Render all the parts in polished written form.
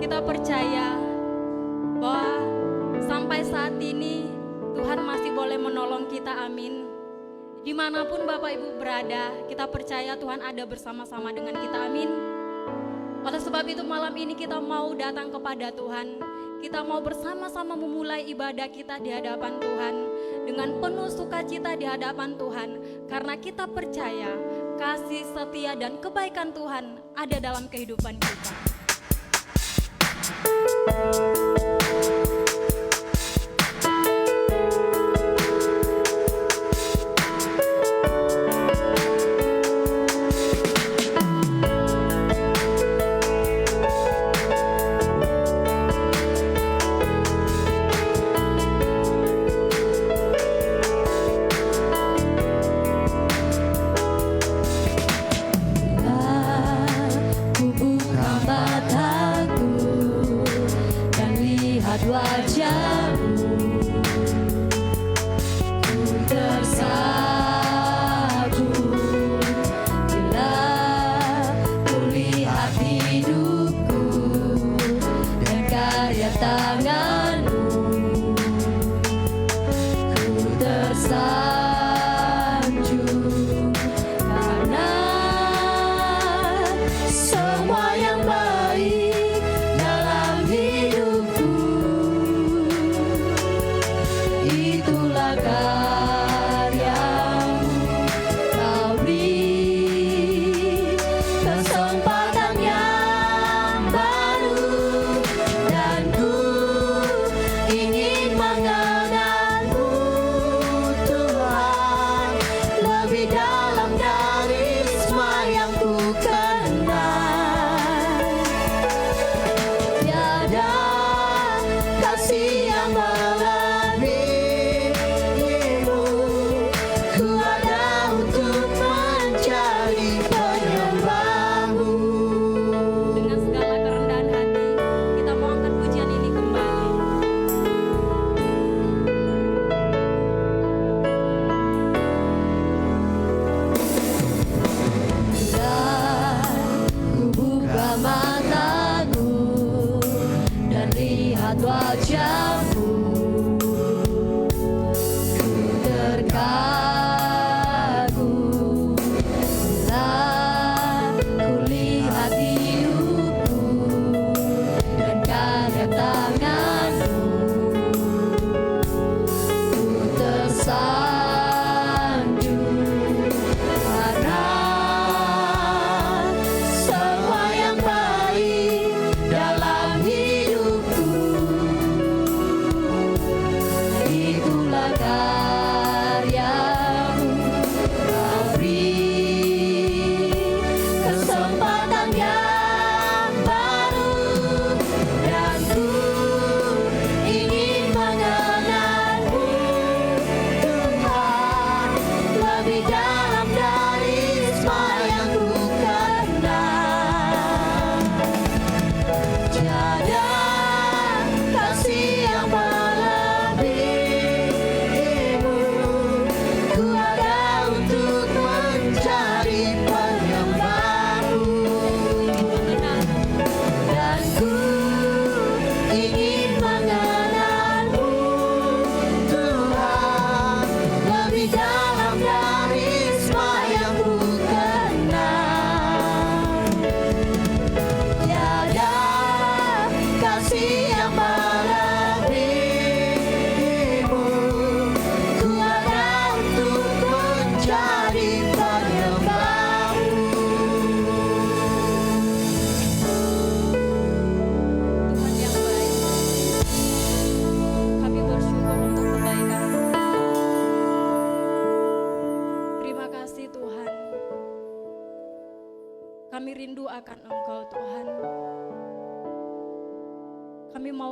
Kita percaya bahwa sampai saat ini Tuhan masih boleh menolong kita, amin. Dimanapun Bapak Ibu berada, kita percaya Tuhan ada bersama-sama dengan kita, amin. Oleh sebab itu malam ini kita mau datang kepada Tuhan. Kita mau bersama-sama memulai ibadah kita di hadapan Tuhan dengan penuh sukacita di hadapan Tuhan, karena kita percaya kasih setia dan kebaikan Tuhan ada dalam kehidupan kita.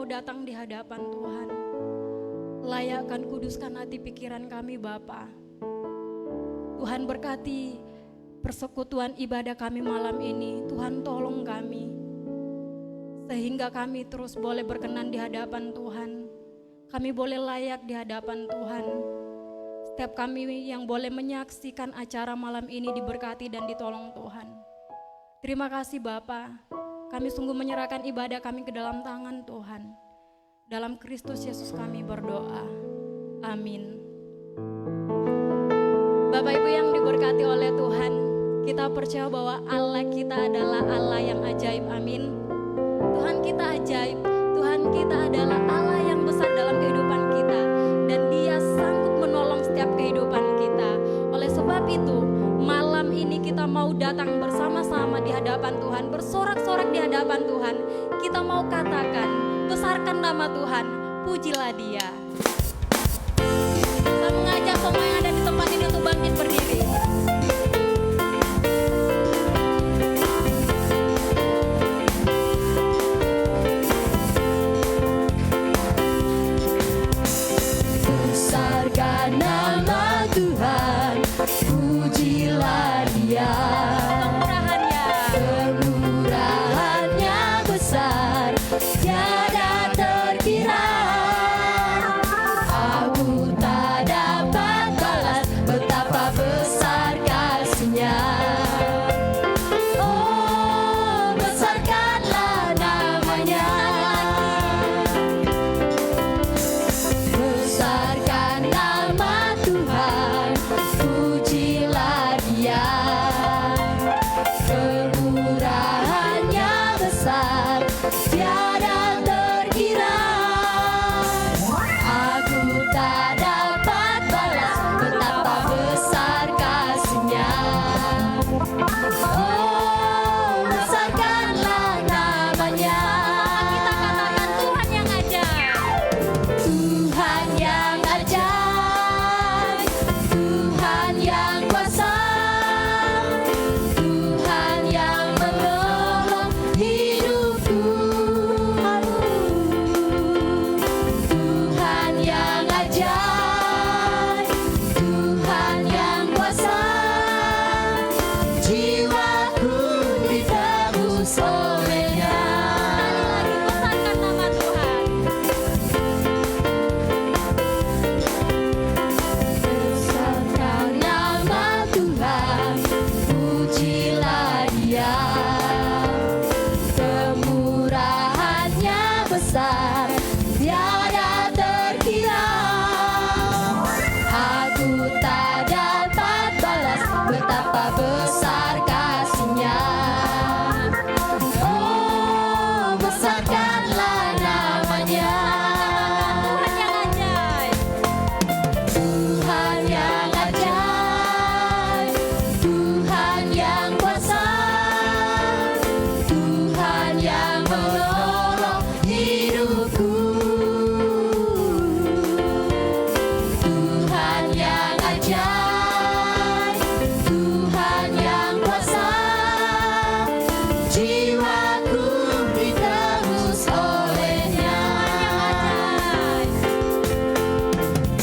Datang di hadapan Tuhan, layakkan kuduskan hati pikiran kami Bapa. Tuhan berkati persekutuan ibadah kami malam ini. Tuhan tolong kami, sehingga kami terus boleh berkenan di hadapan Tuhan. Kami boleh layak di hadapan Tuhan. Setiap kami yang boleh menyaksikan acara malam ini diberkati dan ditolong Tuhan. Terima kasih Bapa, Kami sungguh menyerahkan ibadah kami ke dalam tangan Tuhan. Dalam Kristus Yesus kami berdoa. Amin. Bapak Ibu yang diberkati oleh Tuhan, kita percaya bahwa Allah kita adalah Allah yang ajaib. Amin. Tuhan kita ajaib. Tuhan kita adalah Allah yang besar dalam kehidupan kita. Dan Dia sanggup menolong setiap kehidupan kita. Oleh sebab itu, malam ini kita mau datang bersama-sama di hadapan Tuhan, bersorak-sorak di hadapan Tuhan. Kita mau katakan, besarkan nama Tuhan, pujilah Dia. Saya mengajak semua yang ada di tempat ini untuk bangkit berdiri. Besarkan nama Tuhan, pujilah Dia. Kemurahannya besar, tiada terkira. Aku tak dapat balas betapa besar kasih-Nya. Oh, besarkanlah namanya. Besarkan nama Tuhan, pujilah Dia. Kemurahannya besar, tiada terkira. Aku tak dapat balas betapa besar kasih-Nya. Oh, besarkanlah namanya. Kita katakan Tuhan yang ajaib. Tuhan yang ajaib, Tuhan yang kuasa, Tuhan yang menolong hidupku. Tuhan yang ajaib, Tuhan yang kuasa, jiwaku ditebus oleh-Nya. Besarkan nama Tuhan. Besarkan nama Tuhan, pujilah Dia. Kemurahannya besar, tiada terkira. Aku tak dapat balas betapa besar kasih-Nya. Oh, besarkanlah namanya. Tuhan yang ajaib. Tuhan yang ajaib, Tuhan yang kuasa, Tuhan yang menolong hidupku. Tuhan yang ajaib, Tuhan yang kuasa, jiwaku ditebus oleh-Nya.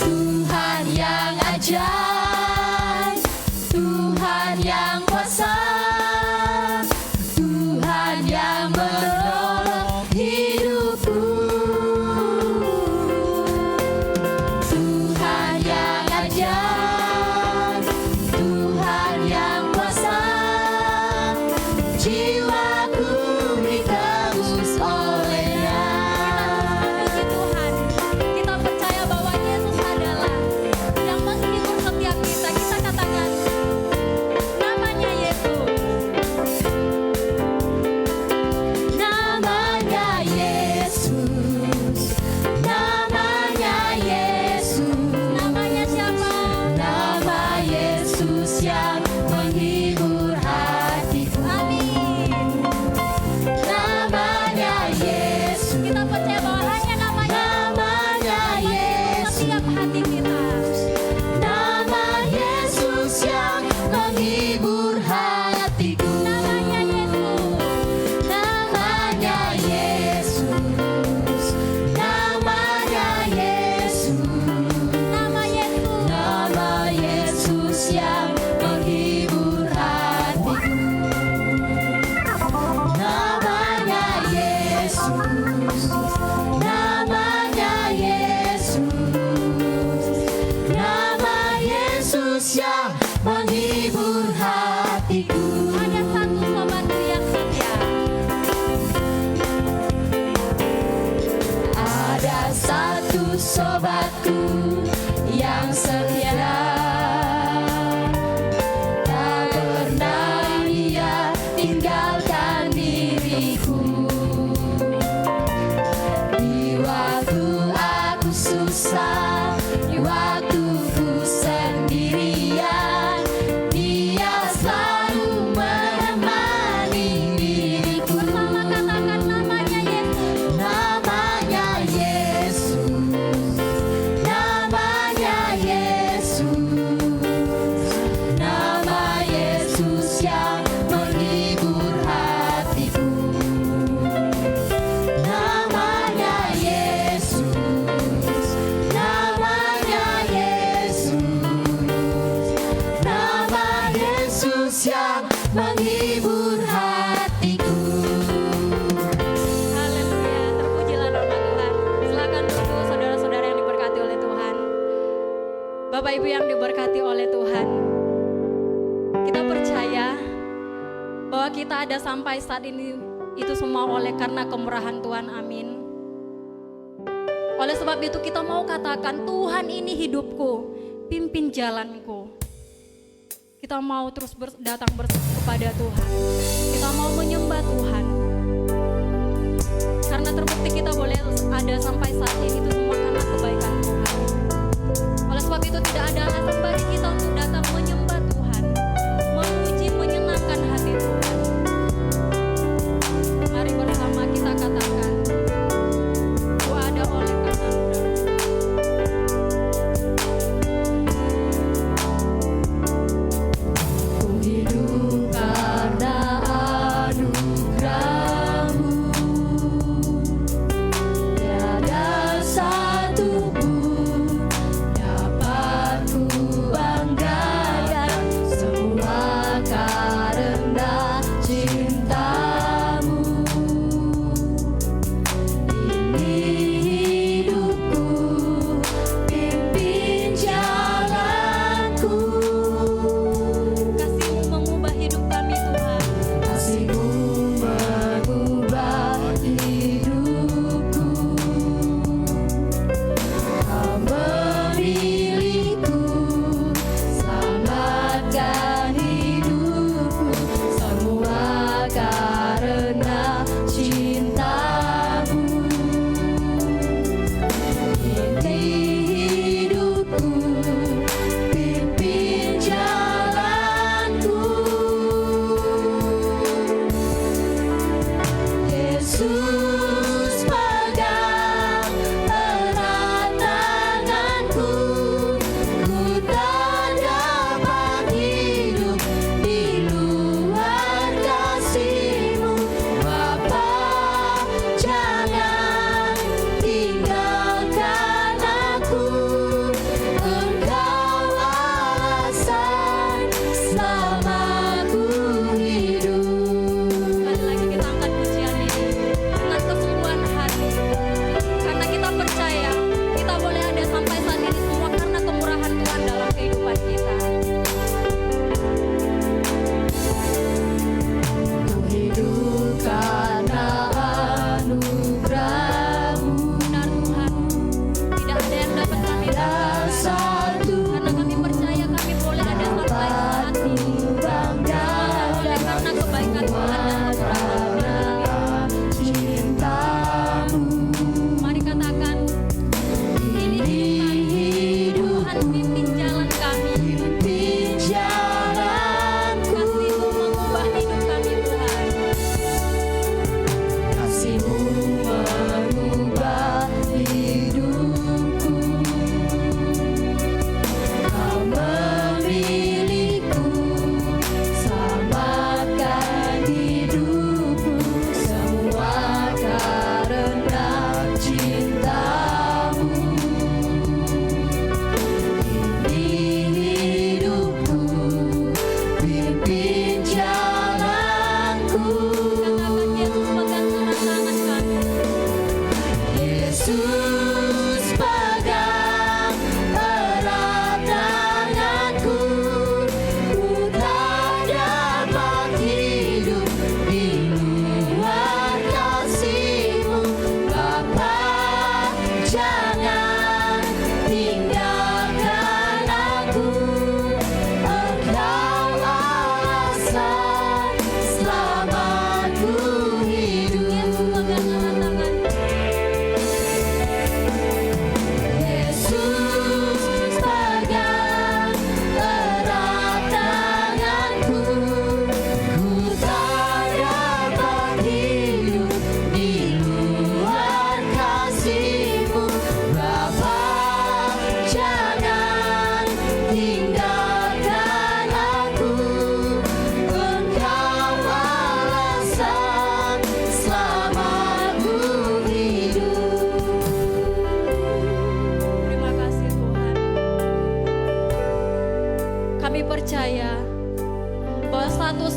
Tuhan yang ajaib, Tuhan yang kuasa, Tuhan yang menolong hidupku. sobatku yang setia. Tak pernah Dia tinggalkan diriku. Di waktu aku susah, di waktu ku sendirian, Dia selalu menemani diriku. Bersama katakan namanya Yesus. Namanya Yesus, namanya Yesus, nama Yesus yang menghibur hatiku. Namanya Yesus, namanya Yesus, nama Yesus yang menghibur hatiku. Haleluya, terpujilah nama Tuhan. Silakan duduk saudara-saudara yang diberkati oleh Tuhan. Bapak Ibu yang diberkati oleh Tuhan. Kita percaya bahwa kita ada sampai saat ini itu semua oleh karena kemurahan Tuhan. Amin. Oleh sebab itu kita mau katakan, Tuhan ini hidupku, pimpin jalanku. Kita mau terus datang kepada Tuhan. Kita mau menyembah Tuhan. Karena terbukti kita boleh ada sampai saat ini itu semua karena kebaikan Tuhan. Oleh sebab itu tidak ada alasan bagi kita untuk datang menyembah Tuhan, memuji, menyenangkan hati Tuhan. Mari bersama kita katakan, Ku ada oleh karena Ku hidup karena anugerah.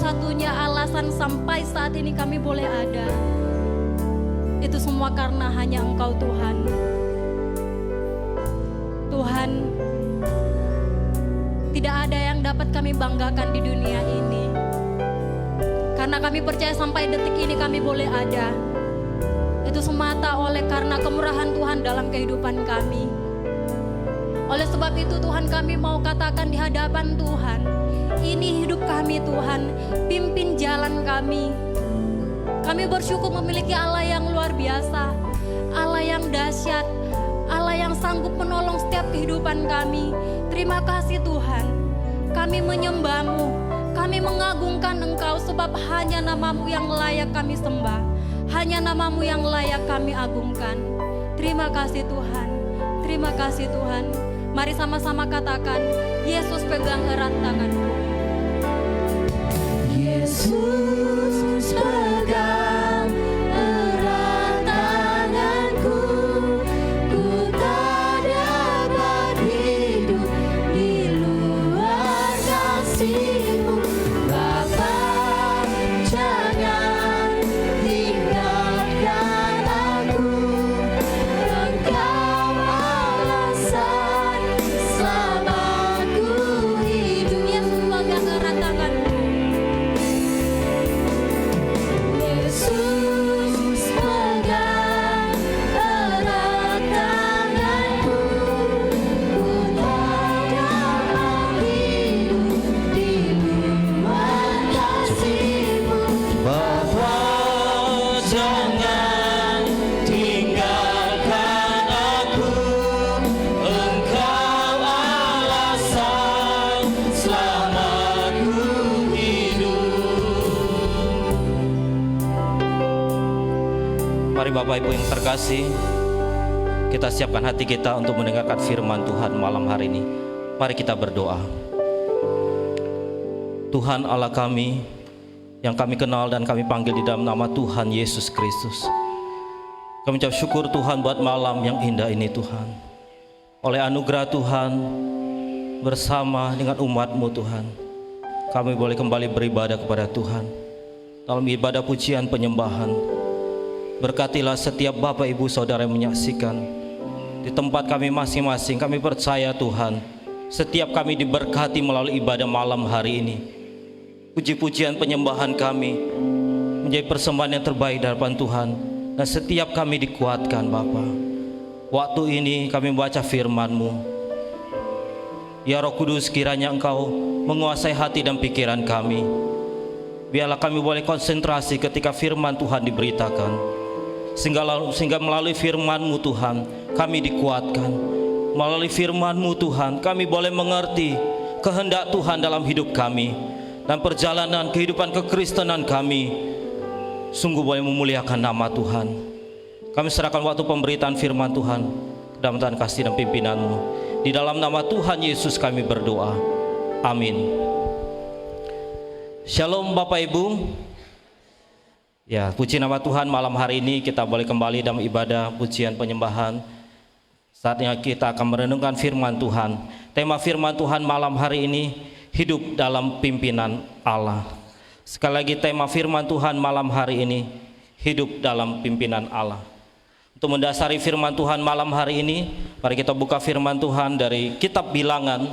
satu-satunya alasan sampai saat ini kami boleh ada, itu semua karena hanya Engkau Tuhan. Tuhan, tidak ada yang dapat kami banggakan di dunia ini. Karena kami percaya sampai detik ini kami boleh ada, itu semata oleh karena kemurahan Tuhan dalam kehidupan kami. Oleh sebab itu Tuhan, kami mau katakan di hadapan Tuhan, ini hidup kami Tuhan, pimpin jalan kami. Kami bersyukur memiliki Allah yang luar biasa, Allah yang dahsyat, Allah yang sanggup menolong setiap kehidupan kami. Terima kasih Tuhan, kami menyembah-Mu, kami mengagungkan Engkau, sebab hanya nama-Mu yang layak kami sembah, hanya nama-Mu yang layak kami agungkan. Terima kasih Tuhan, terima kasih Tuhan. Mari sama-sama katakan, Yesus pegang erat tanganku. Yesus pegang erat tanganku, ku tak dapat hidup di luar kasih-Mu. Bapa, jangan tinggalkan aku, Engkau alasan selama ku hidup. Yesus pegang erat tanganku. Yesus pegang erat tanganku, ku tak dapat hidup di luar kasih-Mu. Bapa, jangan tinggalkan aku, Engkau alasan selama ku hidup. Mari Bapak Ibu yang terkasih, kita siapkan hati kita untuk mendengarkan firman Tuhan malam hari ini. Mari kita berdoa. Tuhan Allah kami, yang kami kenal dan kami panggil di dalam nama Tuhan Yesus Kristus, kami ucap syukur Tuhan buat malam yang indah ini Tuhan. Oleh anugerah Tuhan, bersama dengan umat-Mu Tuhan, kami boleh kembali beribadah kepada Tuhan dalam ibadah pujian penyembahan. Berkatilah setiap Bapak Ibu Saudara yang menyaksikan di tempat kami masing-masing. Kami percaya Tuhan, setiap kami diberkati melalui ibadah malam hari ini. Puji-pujian penyembahan kami menjadi persembahan yang terbaik di hadapan Tuhan, dan setiap kami dikuatkan Bapa. Waktu ini kami membaca firman-Mu. Ya Roh Kudus, kiranya Engkau menguasai hati dan pikiran kami. Biarlah kami boleh konsentrasi ketika firman Tuhan diberitakan, sehingga melalui firman-Mu Tuhan kami dikuatkan. Melalui firman-Mu Tuhan kami boleh mengerti kehendak Tuhan dalam hidup kami, dan perjalanan kehidupan kekristenan kami sungguh boleh memuliakan nama Tuhan. Kami serahkan waktu pemberitaan firman Tuhan ke dalam tangan kasih dan pimpinan-Mu. Di dalam nama Tuhan Yesus kami berdoa. Amin. Shalom Bapak Ibu. Ya, puji nama Tuhan, malam hari ini kita boleh kembali dalam ibadah pujian penyembahan. Saatnya kita akan merenungkan firman Tuhan. Tema firman Tuhan malam hari ini, hidup dalam pimpinan Allah. Sekali lagi, tema firman Tuhan malam hari ini, hidup dalam pimpinan Allah. Untuk mendasari firman Tuhan malam hari ini, mari kita buka firman Tuhan dari kitab Bilangan.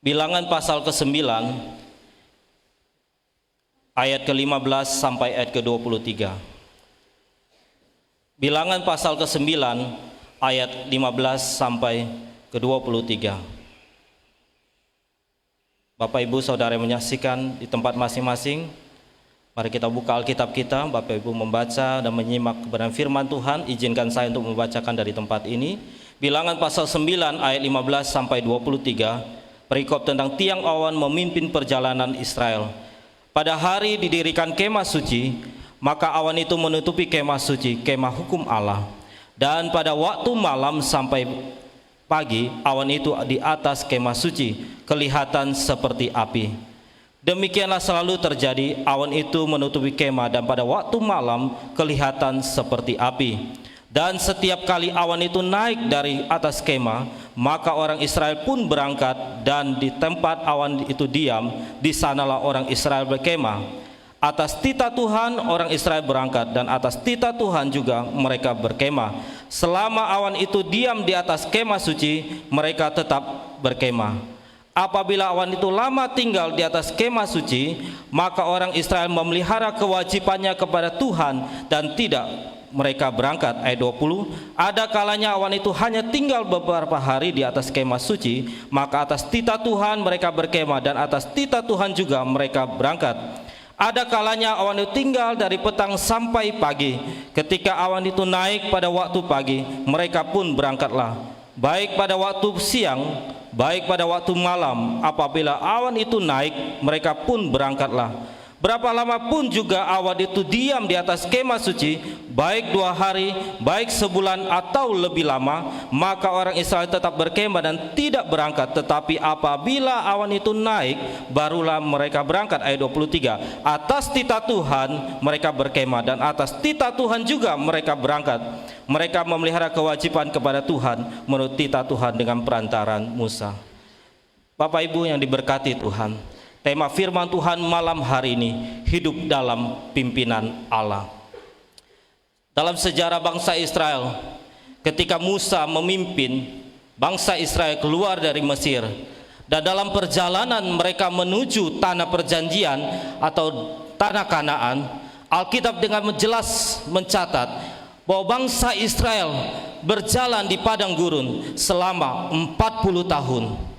Bilangan pasal ke-9 ayat ke-15 sampai ayat ke-23. Bilangan pasal ke-9 ayat 15 sampai ke-23. Bapak Ibu Saudara yang menyaksikan di tempat masing-masing, mari kita buka Alkitab kita. Bapak Ibu membaca dan menyimak kebenaran firman Tuhan. Izinkan saya untuk membacakan dari tempat ini. Bilangan pasal 9 ayat 15 sampai 23, perikop tentang tiang awan memimpin perjalanan Israel. Pada hari didirikan kemah suci, maka awan itu menutupi kemah suci, kemah hukum Allah. Dan pada waktu malam sampai pagi, awan itu di atas kemah suci kelihatan seperti api. Demikianlah selalu terjadi, awan itu menutupi kemah, dan pada waktu malam kelihatan seperti api. Dan setiap kali awan itu naik dari atas kemah, maka orang Israel pun berangkat, dan di tempat awan itu diam, di sanalah orang Israel berkemah. Atas titah Tuhan orang Israel berangkat, dan atas titah Tuhan juga mereka berkemah. Selama awan itu diam di atas kemah suci, mereka tetap berkemah. Apabila awan itu lama tinggal di atas kemah suci, maka orang Israel memelihara kewajibannya kepada Tuhan dan tidak mereka berangkat. Ayat 20, ada kalanya awan itu hanya tinggal beberapa hari di atas kemah suci, maka atas titah Tuhan mereka berkemah, dan atas titah Tuhan juga mereka berangkat. Ada kalanya awan itu tinggal dari petang sampai pagi. Ketika awan itu naik pada waktu pagi, mereka pun berangkatlah. Baik pada waktu siang, baik pada waktu malam, apabila awan itu naik, mereka pun berangkatlah. Berapa lama pun juga awan itu diam di atas kemah suci, baik 2 hari, baik sebulan atau lebih lama, maka orang Israel tetap berkemah dan tidak berangkat. Tetapi apabila awan itu naik, barulah mereka berangkat. Ayat 23, atas titah Tuhan mereka berkemah, dan atas titah Tuhan juga mereka berangkat. Mereka memelihara kewajiban kepada Tuhan menurut titah Tuhan dengan perantaran Musa. Bapak Ibu yang diberkati Tuhan, tema firman Tuhan malam hari ini, hidup dalam pimpinan Allah. Dalam sejarah bangsa Israel, ketika Musa memimpin bangsa Israel keluar dari Mesir, dan dalam perjalanan mereka menuju tanah perjanjian atau tanah Kanaan, Alkitab dengan jelas mencatat bahwa bangsa Israel berjalan di padang gurun selama 40 tahun.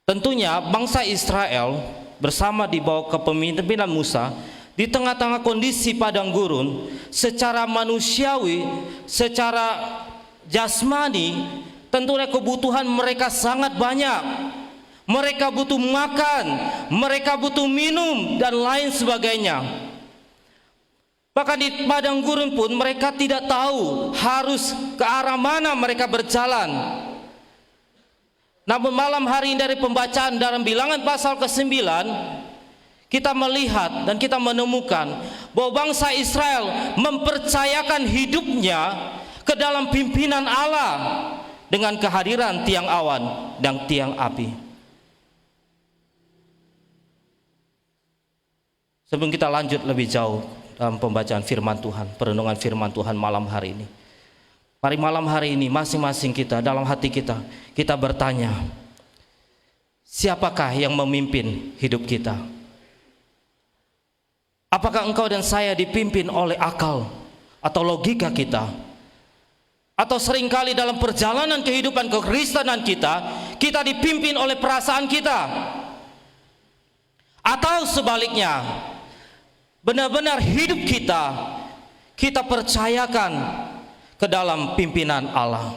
Tentunya bangsa Israel bersama di bawah kepemimpinan Musa di tengah-tengah kondisi padang gurun, secara manusiawi, secara jasmani, tentunya kebutuhan mereka sangat banyak. Mereka butuh makan, mereka butuh minum, dan lain sebagainya. Bahkan di padang gurun pun mereka tidak tahu harus ke arah mana mereka berjalan. Namun malam hari ini dari pembacaan dalam Bilangan pasal ke-9, kita melihat dan kita menemukan bahwa bangsa Israel mempercayakan hidupnya ke dalam pimpinan Allah dengan kehadiran tiang awan dan tiang api. Sebelum kita lanjut lebih jauh dalam pembacaan firman Tuhan, perenungan firman Tuhan malam hari ini, mari malam hari ini masing-masing kita dalam hati kita bertanya, siapakah yang memimpin hidup kita? Apakah engkau dan saya dipimpin oleh akal atau logika kita? Atau seringkali dalam perjalanan kehidupan kekristenan kita dipimpin oleh perasaan kita? Atau sebaliknya, benar-benar hidup kita percayakan ke dalam pimpinan Allah.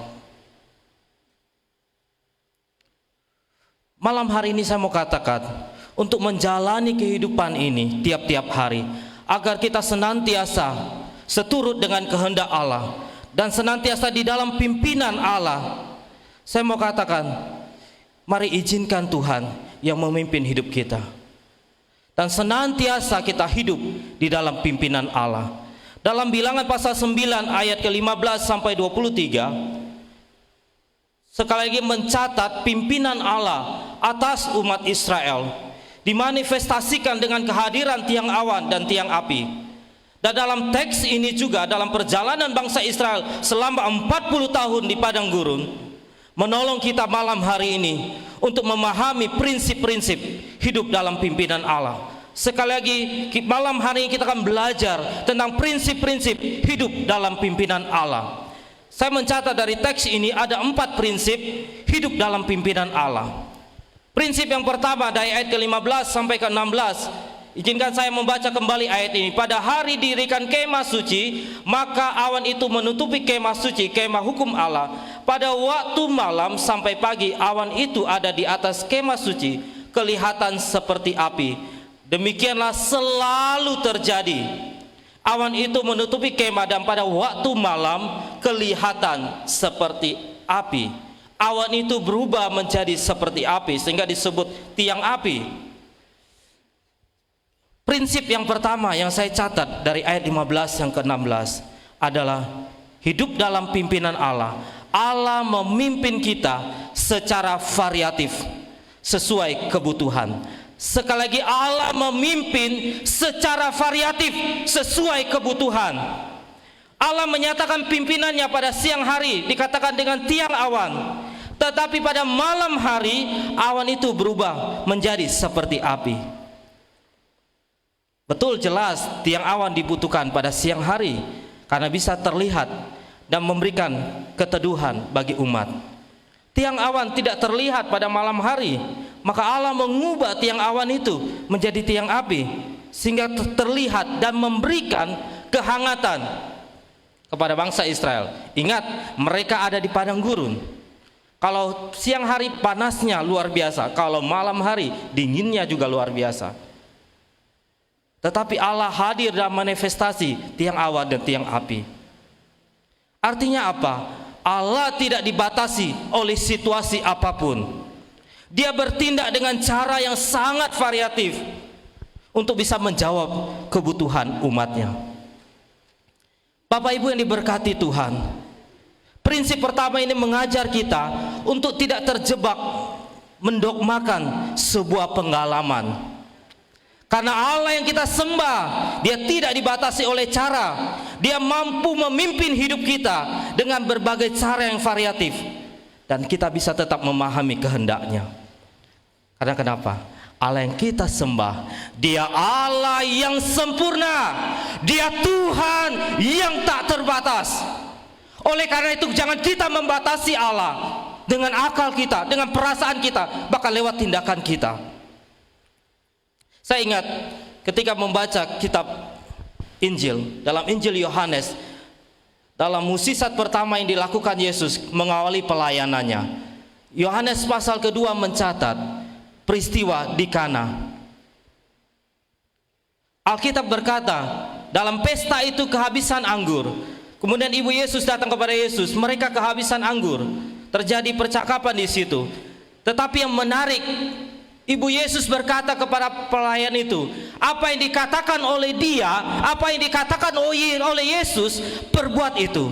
Malam hari ini saya mau katakan, untuk menjalani kehidupan ini tiap-tiap hari, agar kita senantiasa seturut dengan kehendak Allah dan senantiasa di dalam pimpinan Allah, saya mau katakan, mari izinkan Tuhan yang memimpin hidup kita, dan senantiasa kita hidup di dalam pimpinan Allah. Dalam Bilangan pasal 9 ayat ke-15 sampai 23, sekali lagi mencatat pimpinan Allah atas umat Israel dimanifestasikan dengan kehadiran tiang awan dan tiang api. Dan dalam teks ini juga, dalam perjalanan bangsa Israel selama 40 tahun di padang gurun, menolong kita malam hari ini untuk memahami prinsip-prinsip hidup dalam pimpinan Allah. Sekali lagi malam hari ini kita akan belajar tentang prinsip-prinsip hidup dalam pimpinan Allah. Saya mencatat dari teks ini ada 4 prinsip hidup dalam pimpinan Allah. Prinsip yang pertama dari ayat ke-15 sampai ke-16, izinkan saya membaca kembali ayat ini. Pada hari dirikan kemah suci, maka awan itu menutupi kemah suci, kemah hukum Allah. Pada waktu malam sampai pagi, awan itu ada di atas kemah suci, kelihatan seperti api. Demikianlah selalu terjadi. Awan itu menutupi kemah, dan pada waktu malam kelihatan seperti api. Awan itu berubah menjadi seperti api, sehingga disebut tiang api. Prinsip yang pertama yang saya catat dari ayat 15 yang ke-16, adalah hidup dalam pimpinan Allah. Allah memimpin kita secara variatif sesuai kebutuhan. Sekali lagi, Allah memimpin secara variatif sesuai kebutuhan. Allah menyatakan pimpinannya pada siang hari dikatakan dengan tiang awan, tetapi pada malam hari awan itu berubah menjadi seperti api. Betul, jelas tiang awan dibutuhkan pada siang hari karena bisa terlihat dan memberikan keteduhan bagi umat. Tiang awan tidak terlihat pada malam hari, maka Allah mengubah tiang awan itu menjadi tiang api sehingga terlihat dan memberikan kehangatan kepada bangsa Israel. Ingat, mereka ada di padang gurun. Kalau siang hari panasnya luar biasa, kalau malam hari dinginnya juga luar biasa. Tetapi Allah hadir dalam manifestasi tiang awan dan tiang api. Artinya apa? Allah tidak dibatasi oleh situasi apapun. Dia bertindak dengan cara yang sangat variatif untuk bisa menjawab kebutuhan umatnya. Bapak Ibu yang diberkati Tuhan, prinsip pertama ini mengajar kita untuk tidak terjebak mendogmakan sebuah pengalaman. Karena Allah yang kita sembah, Dia tidak dibatasi oleh cara. Dia mampu memimpin hidup kita dengan berbagai cara yang variatif, dan kita bisa tetap memahami kehendaknya. Karena kenapa? Allah yang kita sembah, Dia Allah yang sempurna, Dia Tuhan yang tak terbatas. Oleh karena itu jangan kita membatasi Allah dengan akal kita, dengan perasaan kita, bahkan lewat tindakan kita. Saya ingat ketika membaca kitab Injil, dalam Injil Yohanes, dalam mukjizat pertama yang dilakukan Yesus mengawali pelayanannya, Yohanes pasal kedua mencatat peristiwa di Kana. Alkitab berkata, dalam pesta itu kehabisan anggur. Kemudian ibu Yesus datang kepada Yesus, mereka kehabisan anggur. Terjadi percakapan di situ. Tetapi yang menarik, ibu Yesus berkata kepada pelayan itu, apa yang dikatakan oleh dia, apa yang dikatakan oleh Yesus, perbuat itu.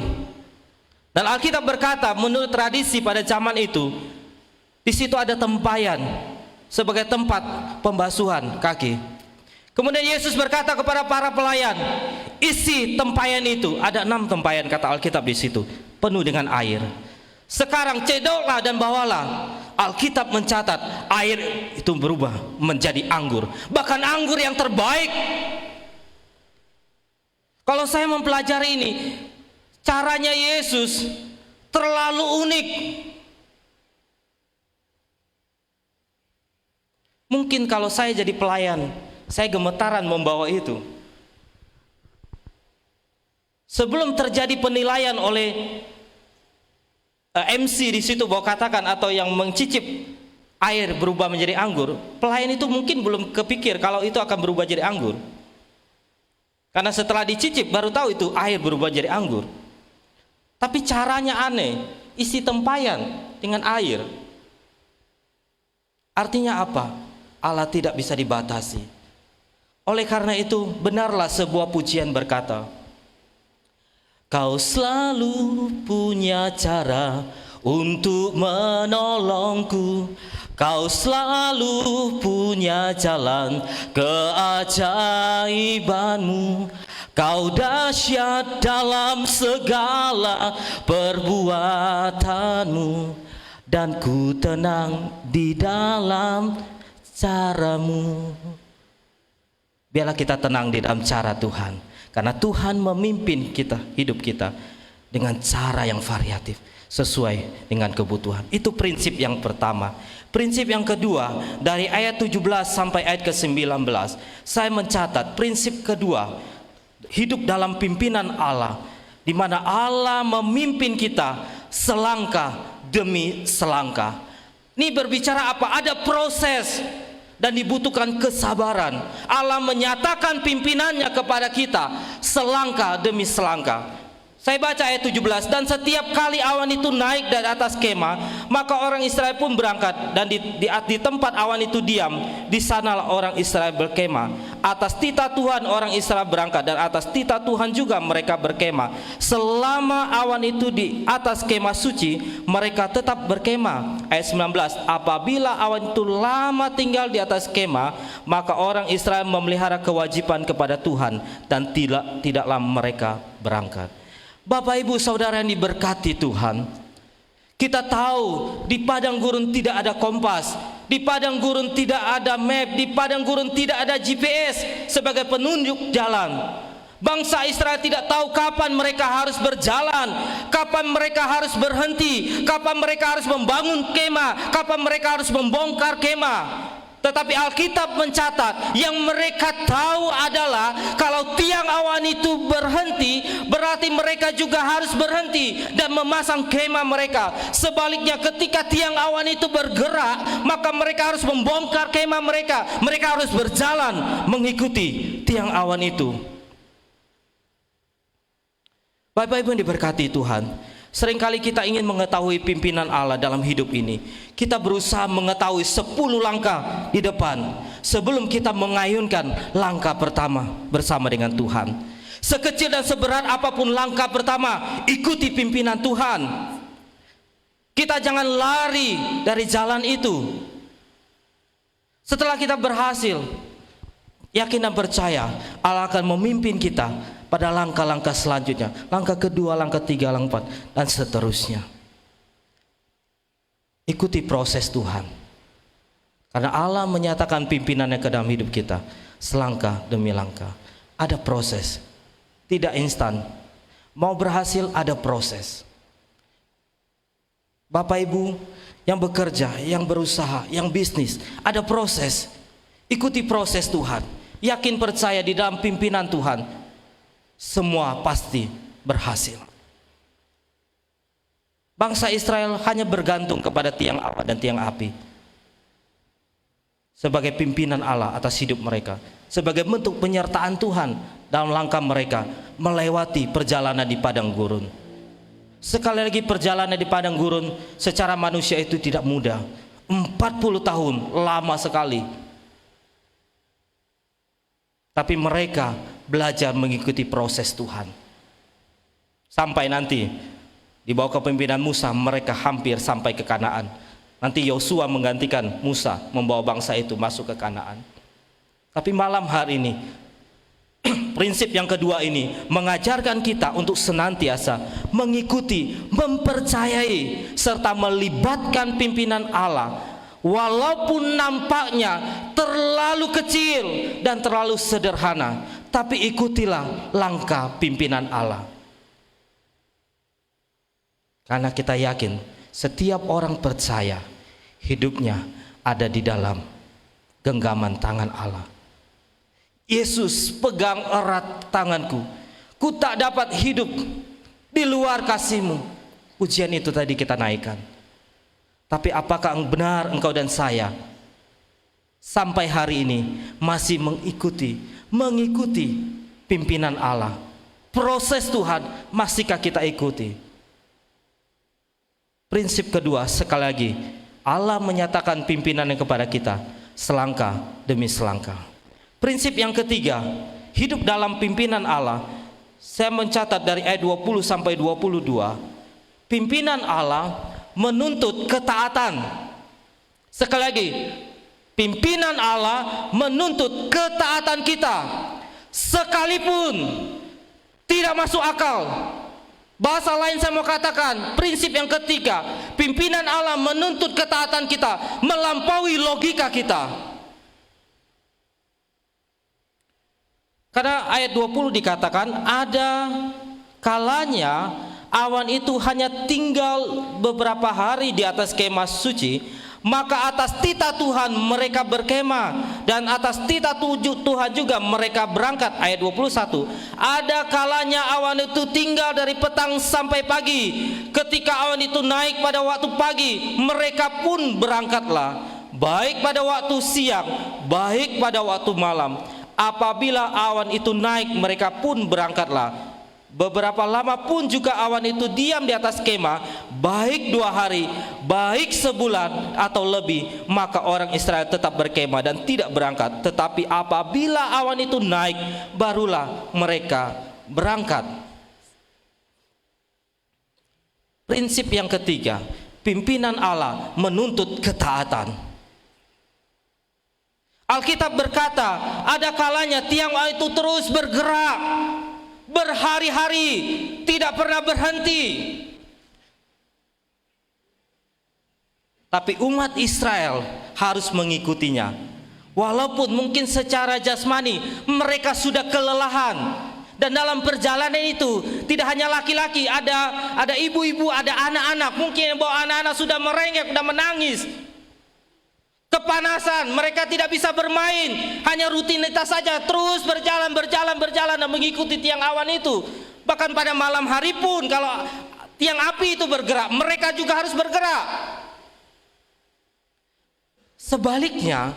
Dan Alkitab berkata, menurut tradisi pada zaman itu, di situ ada tempayan sebagai tempat pembasuhan kaki. Kemudian Yesus berkata kepada para pelayan, isi tempayan itu, ada 6 tempayan kata Alkitab di situ, penuh dengan air. Sekarang cedoklah dan bawalah. Alkitab mencatat air itu berubah menjadi anggur, bahkan anggur yang terbaik. Kalau saya mempelajari ini, caranya Yesus terlalu unik. Mungkin kalau saya jadi pelayan, saya gemetaran membawa itu. Sebelum terjadi penilaian oleh MC di situ bahwa katakan atau yang mencicip air berubah menjadi anggur, pelayan itu mungkin belum kepikir kalau itu akan berubah jadi anggur. Karena setelah dicicip baru tahu itu air berubah jadi anggur. Tapi caranya aneh, isi tempayan dengan air. Artinya apa? Allah tidak bisa dibatasi. Oleh karena itu benarlah sebuah pujian berkata, Kau selalu punya cara untuk menolongku. Kau selalu punya jalan keajaibanmu. Kau dahsyat dalam segala perbuatanmu, dan ku tenang di dalam caramu. Biarlah kita tenang di dalam cara Tuhan. Karena Tuhan memimpin kita, hidup kita dengan cara yang variatif sesuai dengan kebutuhan. Itu prinsip yang pertama. Prinsip yang kedua, dari ayat 17 sampai ayat ke-19, saya mencatat prinsip kedua, hidup dalam pimpinan Allah, di mana Allah memimpin kita selangkah demi selangkah. Ini berbicara apa? Ada proses dan dibutuhkan kesabaran. Allah menyatakan pimpinannya kepada kita selangkah demi selangkah. Saya baca ayat 17, dan setiap kali awan itu naik dari atas kemah, maka orang Israel pun berangkat, dan di tempat awan itu diam, di sanalah orang Israel berkemah. Atas titah Tuhan orang Israel berangkat, dan atas titah Tuhan juga mereka berkemah. Selama awan itu di atas kemah suci, mereka tetap berkemah. Ayat 19, apabila awan itu lama tinggal di atas kemah, maka orang Israel memelihara kewajiban kepada Tuhan, dan tidaklah mereka berangkat. Bapak Ibu Saudara yang diberkati Tuhan, kita tahu di padang gurun tidak ada kompas, di padang gurun tidak ada map, di padang gurun tidak ada GPS sebagai penunjuk jalan. Bangsa Israel tidak tahu kapan mereka harus berjalan, kapan mereka harus berhenti, kapan mereka harus membangun kemah, kapan mereka harus membongkar kemah. Tetapi Alkitab mencatat yang mereka tahu adalah kalau tiang awan itu berhenti, berarti mereka juga harus berhenti dan memasang kemah mereka. Sebaliknya ketika tiang awan itu bergerak, maka mereka harus membongkar kemah mereka. Mereka harus berjalan mengikuti tiang awan itu. Bapak Ibu yang diberkati Tuhan, seringkali kita ingin mengetahui pimpinan Allah dalam hidup ini. Kita berusaha mengetahui 10 langkah di depan sebelum kita mengayunkan langkah pertama bersama dengan Tuhan. Sekecil dan seberat apapun langkah pertama, ikuti pimpinan Tuhan. Kita jangan lari dari jalan itu. Setelah kita berhasil, yakin dan percaya Allah akan memimpin kita pada langkah-langkah selanjutnya, langkah kedua, langkah tiga, langkah 4, dan seterusnya. Ikuti proses Tuhan, karena Allah menyatakan pimpinannya ke dalam hidup kita selangkah demi langkah. Ada proses, tidak instan. Mau berhasil ada proses. Bapak Ibu yang bekerja, yang berusaha, yang bisnis, ada proses. Ikuti proses Tuhan, yakin percaya di dalam pimpinan Tuhan, semua pasti berhasil. Bangsa Israel hanya bergantung kepada tiang awan dan tiang api sebagai pimpinan Allah atas hidup mereka, sebagai bentuk penyertaan Tuhan dalam langkah mereka melewati perjalanan di padang gurun. Sekali lagi, perjalanan di padang gurun secara manusia itu tidak mudah. 40 tahun, lama sekali. Tapi mereka belajar mengikuti proses Tuhan. Sampai nanti di bawah kepemimpinan Musa mereka hampir sampai ke Kanaan. Nanti Yosua menggantikan Musa membawa bangsa itu masuk ke Kanaan. Tapi malam hari ini prinsip yang kedua ini mengajarkan kita untuk senantiasa mengikuti, mempercayai serta melibatkan pimpinan Allah. Walaupun nampaknya terlalu kecil dan terlalu sederhana, tapi ikutilah langkah pimpinan Allah. Karena kita yakin setiap orang percaya hidupnya ada di dalam genggaman tangan Allah. Yesus pegang erat tanganku, ku tak dapat hidup di luar kasih-Mu. Pujian itu tadi kita naikkan. Tapi apakah benar engkau dan saya sampai hari ini masih mengikuti pimpinan Allah? Proses Tuhan masihkah kita ikuti? Prinsip kedua, sekali lagi, Allah menyatakan pimpinannya kepada kita selangkah demi selangkah. Prinsip yang ketiga, hidup dalam pimpinan Allah. Saya mencatat dari ayat 20 sampai 22, pimpinan Allah menuntut ketaatan. Sekali lagi, pimpinan Allah menuntut ketaatan kita, sekalipun tidak masuk akal. Bahasa lain saya mau katakan, prinsip yang ketiga, pimpinan Allah menuntut ketaatan kita melampaui logika kita. Karena ayat 20 dikatakan, ada kalanya awan itu hanya tinggal beberapa hari di atas kemah suci, maka atas titah Tuhan mereka berkemah, dan atas titah Tuhan juga mereka berangkat. Ayat 21, ada kalanya awan itu tinggal dari petang sampai pagi. Ketika awan itu naik pada waktu pagi, mereka pun berangkatlah, baik pada waktu siang, baik pada waktu malam. Apabila awan itu naik, mereka pun berangkatlah. beberapa lama pun juga awan itu diam di atas kemah, baik 2 hari, baik sebulan atau lebih, maka orang Israel tetap berkemah dan tidak berangkat. Tetapi apabila awan itu naik, barulah mereka berangkat. Prinsip yang ketiga, pimpinan Allah menuntut ketaatan. Alkitab berkata, ada kalanya tiang itu terus bergerak berhari-hari, tidak pernah berhenti. Tapi umat Israel harus mengikutinya. Walaupun mungkin secara jasmani mereka sudah kelelahan. Dan dalam perjalanan itu tidak hanya laki-laki, ada ibu-ibu, ada anak-anak. Mungkin bahwa anak-anak sudah merengek, sudah menangis. Kepanasan, mereka tidak bisa bermain, hanya rutinitas saja, terus berjalan dan mengikuti tiang awan itu. Bahkan pada malam hari pun kalau tiang api itu bergerak, mereka juga harus bergerak. Sebaliknya,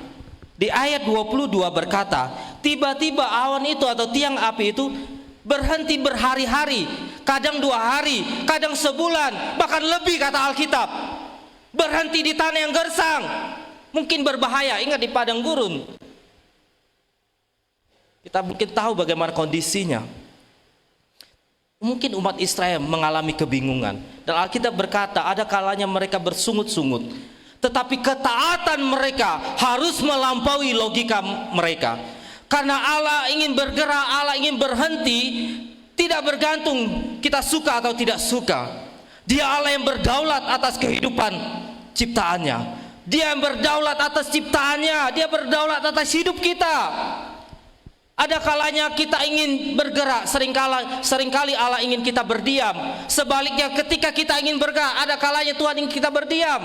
di ayat 22 berkata, tiba-tiba awan itu atau tiang api itu berhenti berhari-hari, kadang 2 hari, kadang sebulan, bahkan lebih kata Alkitab. Berhenti di tanah yang gersang, mungkin berbahaya. Ingat di padang gurun, kita mungkin tahu bagaimana kondisinya. Mungkin umat Israel mengalami kebingungan, dan Alkitab berkata ada kalanya mereka bersungut-sungut, tetapi ketaatan mereka harus melampaui logika mereka. Karena Allah ingin bergerak, Allah ingin berhenti, tidak bergantung kita suka atau tidak suka. Dia Allah yang berdaulat atas kehidupan ciptaannya. Dia yang berdaulat atas ciptaannya, Dia berdaulat atas hidup kita. Ada kalanya kita ingin bergerak, seringkali Allah ingin kita berdiam. Sebaliknya ketika kita ingin bergerak, ada kalanya Tuhan ingin kita berdiam.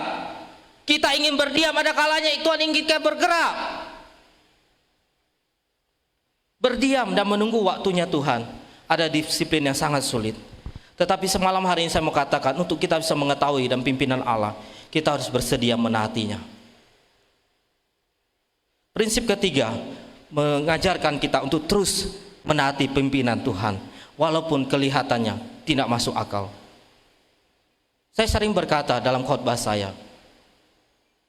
Kita ingin berdiam, ada kalanya Tuhan ingin kita bergerak. Berdiam dan menunggu waktunya Tuhan ada disiplin yang sangat sulit. Tetapi semalam hari ini saya mau katakan, untuk kita bisa mengetahui dan pimpinan Allah, kita harus bersedia menaatinya. Prinsip ketiga, mengajarkan kita untuk terus menaati pimpinan Tuhan walaupun kelihatannya tidak masuk akal. Saya sering berkata dalam khotbah saya,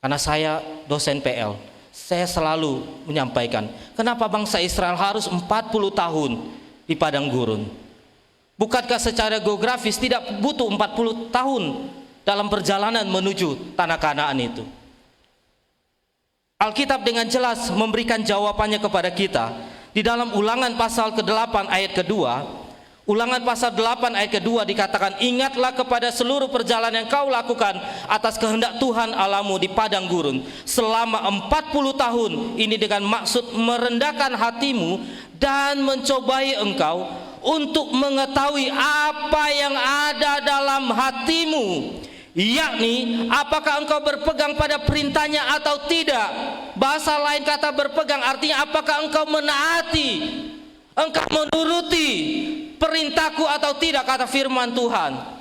karena saya dosen PL, saya selalu menyampaikan, kenapa bangsa Israel harus 40 tahun di padang gurun? Bukankah secara geografis tidak butuh 40 tahun dalam perjalanan menuju tanah Kanaan itu? Alkitab dengan jelas memberikan jawabannya kepada kita di dalam Ulangan pasal ke-8 ayat kedua. Ulangan pasal 8 ayat kedua dikatakan, ingatlah kepada seluruh perjalanan yang kau lakukan atas kehendak Tuhan Allahmu di padang gurun selama 40 tahun ini, dengan maksud merendahkan hatimu dan mencobai engkau untuk mengetahui apa yang ada dalam hatimu, yakni apakah engkau berpegang pada perintahnya atau tidak. Bahasa lain kata berpegang artinya apakah engkau menaati, engkau menuruti perintahku atau tidak, kata firman Tuhan.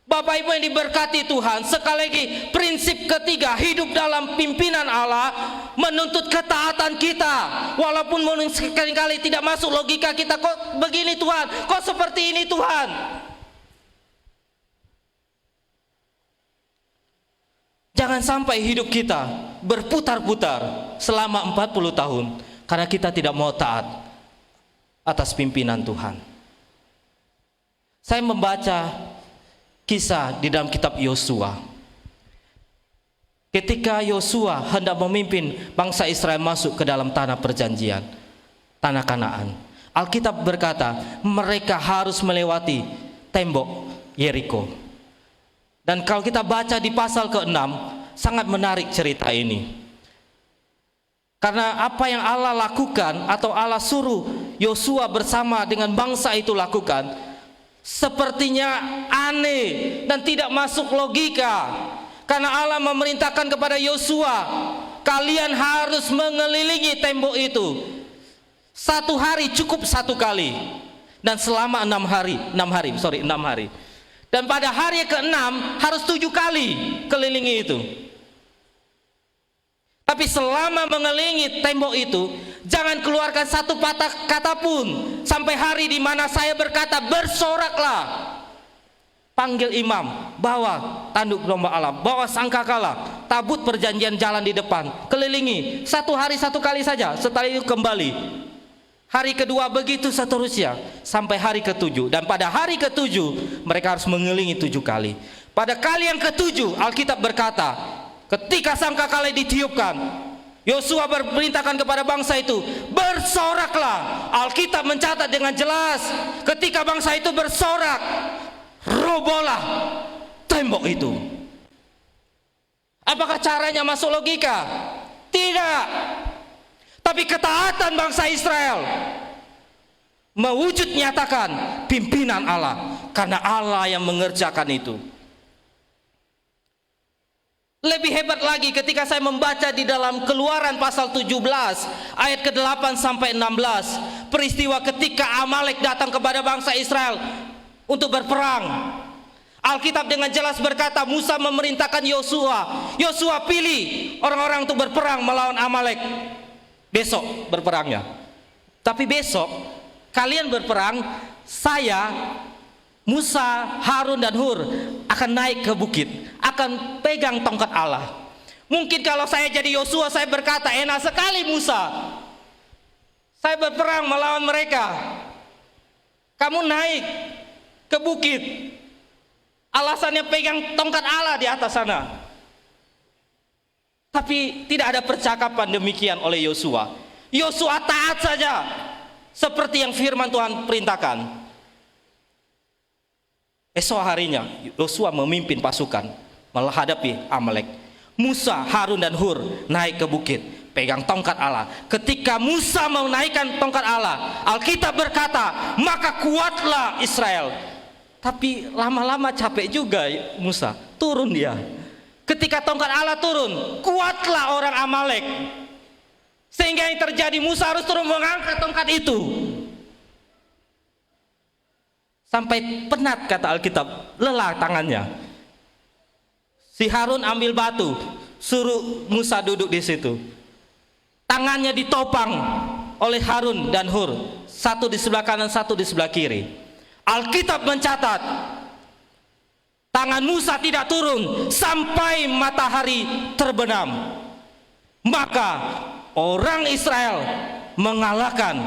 Bapak Ibu yang diberkati Tuhan, sekali lagi prinsip ketiga, hidup dalam pimpinan Allah menuntut ketaatan kita. Walaupun seringkali tidak masuk logika kita, kok begini Tuhan, kok seperti ini Tuhan. Jangan sampai hidup kita berputar-putar selama 40 tahun karena kita tidak mau taat atas pimpinan Tuhan. Saya membaca kisah di dalam kitab Yosua. Ketika Yosua hendak memimpin bangsa Israel masuk ke dalam tanah perjanjian, tanah Kanaan, Alkitab berkata mereka harus melewati tembok Yeriko. Dan kalau kita baca di pasal ke-6, sangat menarik cerita ini. Karena apa yang Allah lakukan atau Allah suruh Yosua bersama dengan bangsa itu lakukan, sepertinya aneh dan tidak masuk logika. Karena Allah memerintahkan kepada Yosua, kalian harus mengelilingi tembok itu 1 hari, cukup 1 kali, dan selama 6 hari. Dan pada hari ke-6 harus 7 kali kelilingi itu. Tapi selama mengelilingi tembok itu, jangan keluarkan satu patah kata pun, sampai hari di mana saya berkata, bersoraklah. Panggil imam, bawa tanduk domba Allah, bawa sangkakala, tabut perjanjian jalan di depan, kelilingi 1 hari 1 kali saja, setelah itu kembali. Hari kedua begitu seterusnya sampai hari ke-7, dan pada hari ke-7 mereka harus mengelilingi 7 kali. Pada kali yang ke-7 Alkitab berkata, ketika sangkakala ditiupkan, Yosua berperintahkan kepada bangsa itu, bersoraklah. Alkitab mencatat dengan jelas, ketika bangsa itu bersorak, robohlah tembok itu. Apakah caranya masuk logika? Tidak. Tapi ketaatan bangsa Israel mewujud nyatakan pimpinan Allah, karena Allah yang mengerjakan itu. Lebih hebat lagi ketika saya membaca di dalam Keluaran pasal 17 ayat ke-8 sampai 16, peristiwa ketika Amalek datang kepada bangsa Israel untuk berperang. Alkitab dengan jelas berkata, Musa memerintahkan Yosua pilih orang-orang untuk berperang melawan Amalek. Besok berperangnya. Tapi besok kalian berperang, saya, Musa, Harun dan Hur akan naik ke bukit, akan pegang tongkat Allah. Mungkin kalau saya jadi Yosua, saya berkata, enak sekali Musa, saya berperang melawan mereka, kamu naik ke bukit, alasannya pegang tongkat Allah di atas sana. Tapi tidak ada percakapan demikian oleh Yosua. Yosua taat saja seperti yang firman Tuhan perintahkan. Esok harinya Yosua memimpin pasukan menghadapi Amalek. Musa, Harun dan Hur naik ke bukit, pegang tongkat Allah. Ketika Musa mau naikkan tongkat Allah, Alkitab berkata, maka kuatlah Israel. Tapi lama-lama capek juga Musa, turun dia. Ketika tongkat Allah turun, kuatlah orang Amalek. Sehingga yang terjadi, Musa harus turun mengangkat tongkat itu. Sampai penat, kata Alkitab, lelah tangannya. Si Harun ambil batu, suruh Musa duduk di situ. Tangannya ditopang oleh Harun dan Hur, satu di sebelah kanan, satu di sebelah kiri. Alkitab mencatat, tangan Musa tidak turun sampai matahari terbenam. Maka orang Israel mengalahkan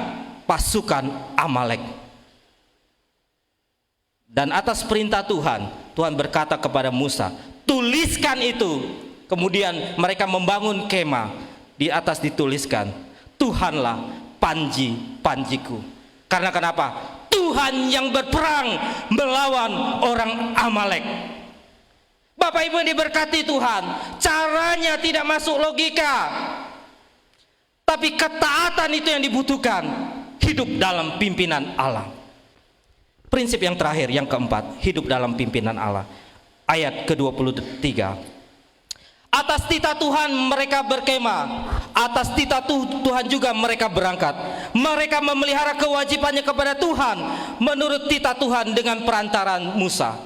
pasukan Amalek. Dan atas perintah Tuhan, Tuhan berkata kepada Musa, tuliskan itu. Kemudian mereka membangun kemah, di atas dituliskan, Tuhanlah panji-panjiku. Karena kenapa? Tuhan yang berperang melawan orang Amalek. Bapak Ibu yang diberkati Tuhan, caranya tidak masuk logika, tapi ketaatan itu yang dibutuhkan. Hidup dalam pimpinan Allah. Prinsip yang terakhir, yang keempat, hidup dalam pimpinan Allah. Ayat ke-23. Atas titah Tuhan mereka berkemah, atas titah Tuhan juga mereka berangkat. Mereka memelihara kewajibannya kepada Tuhan menurut titah Tuhan dengan perantaran Musa.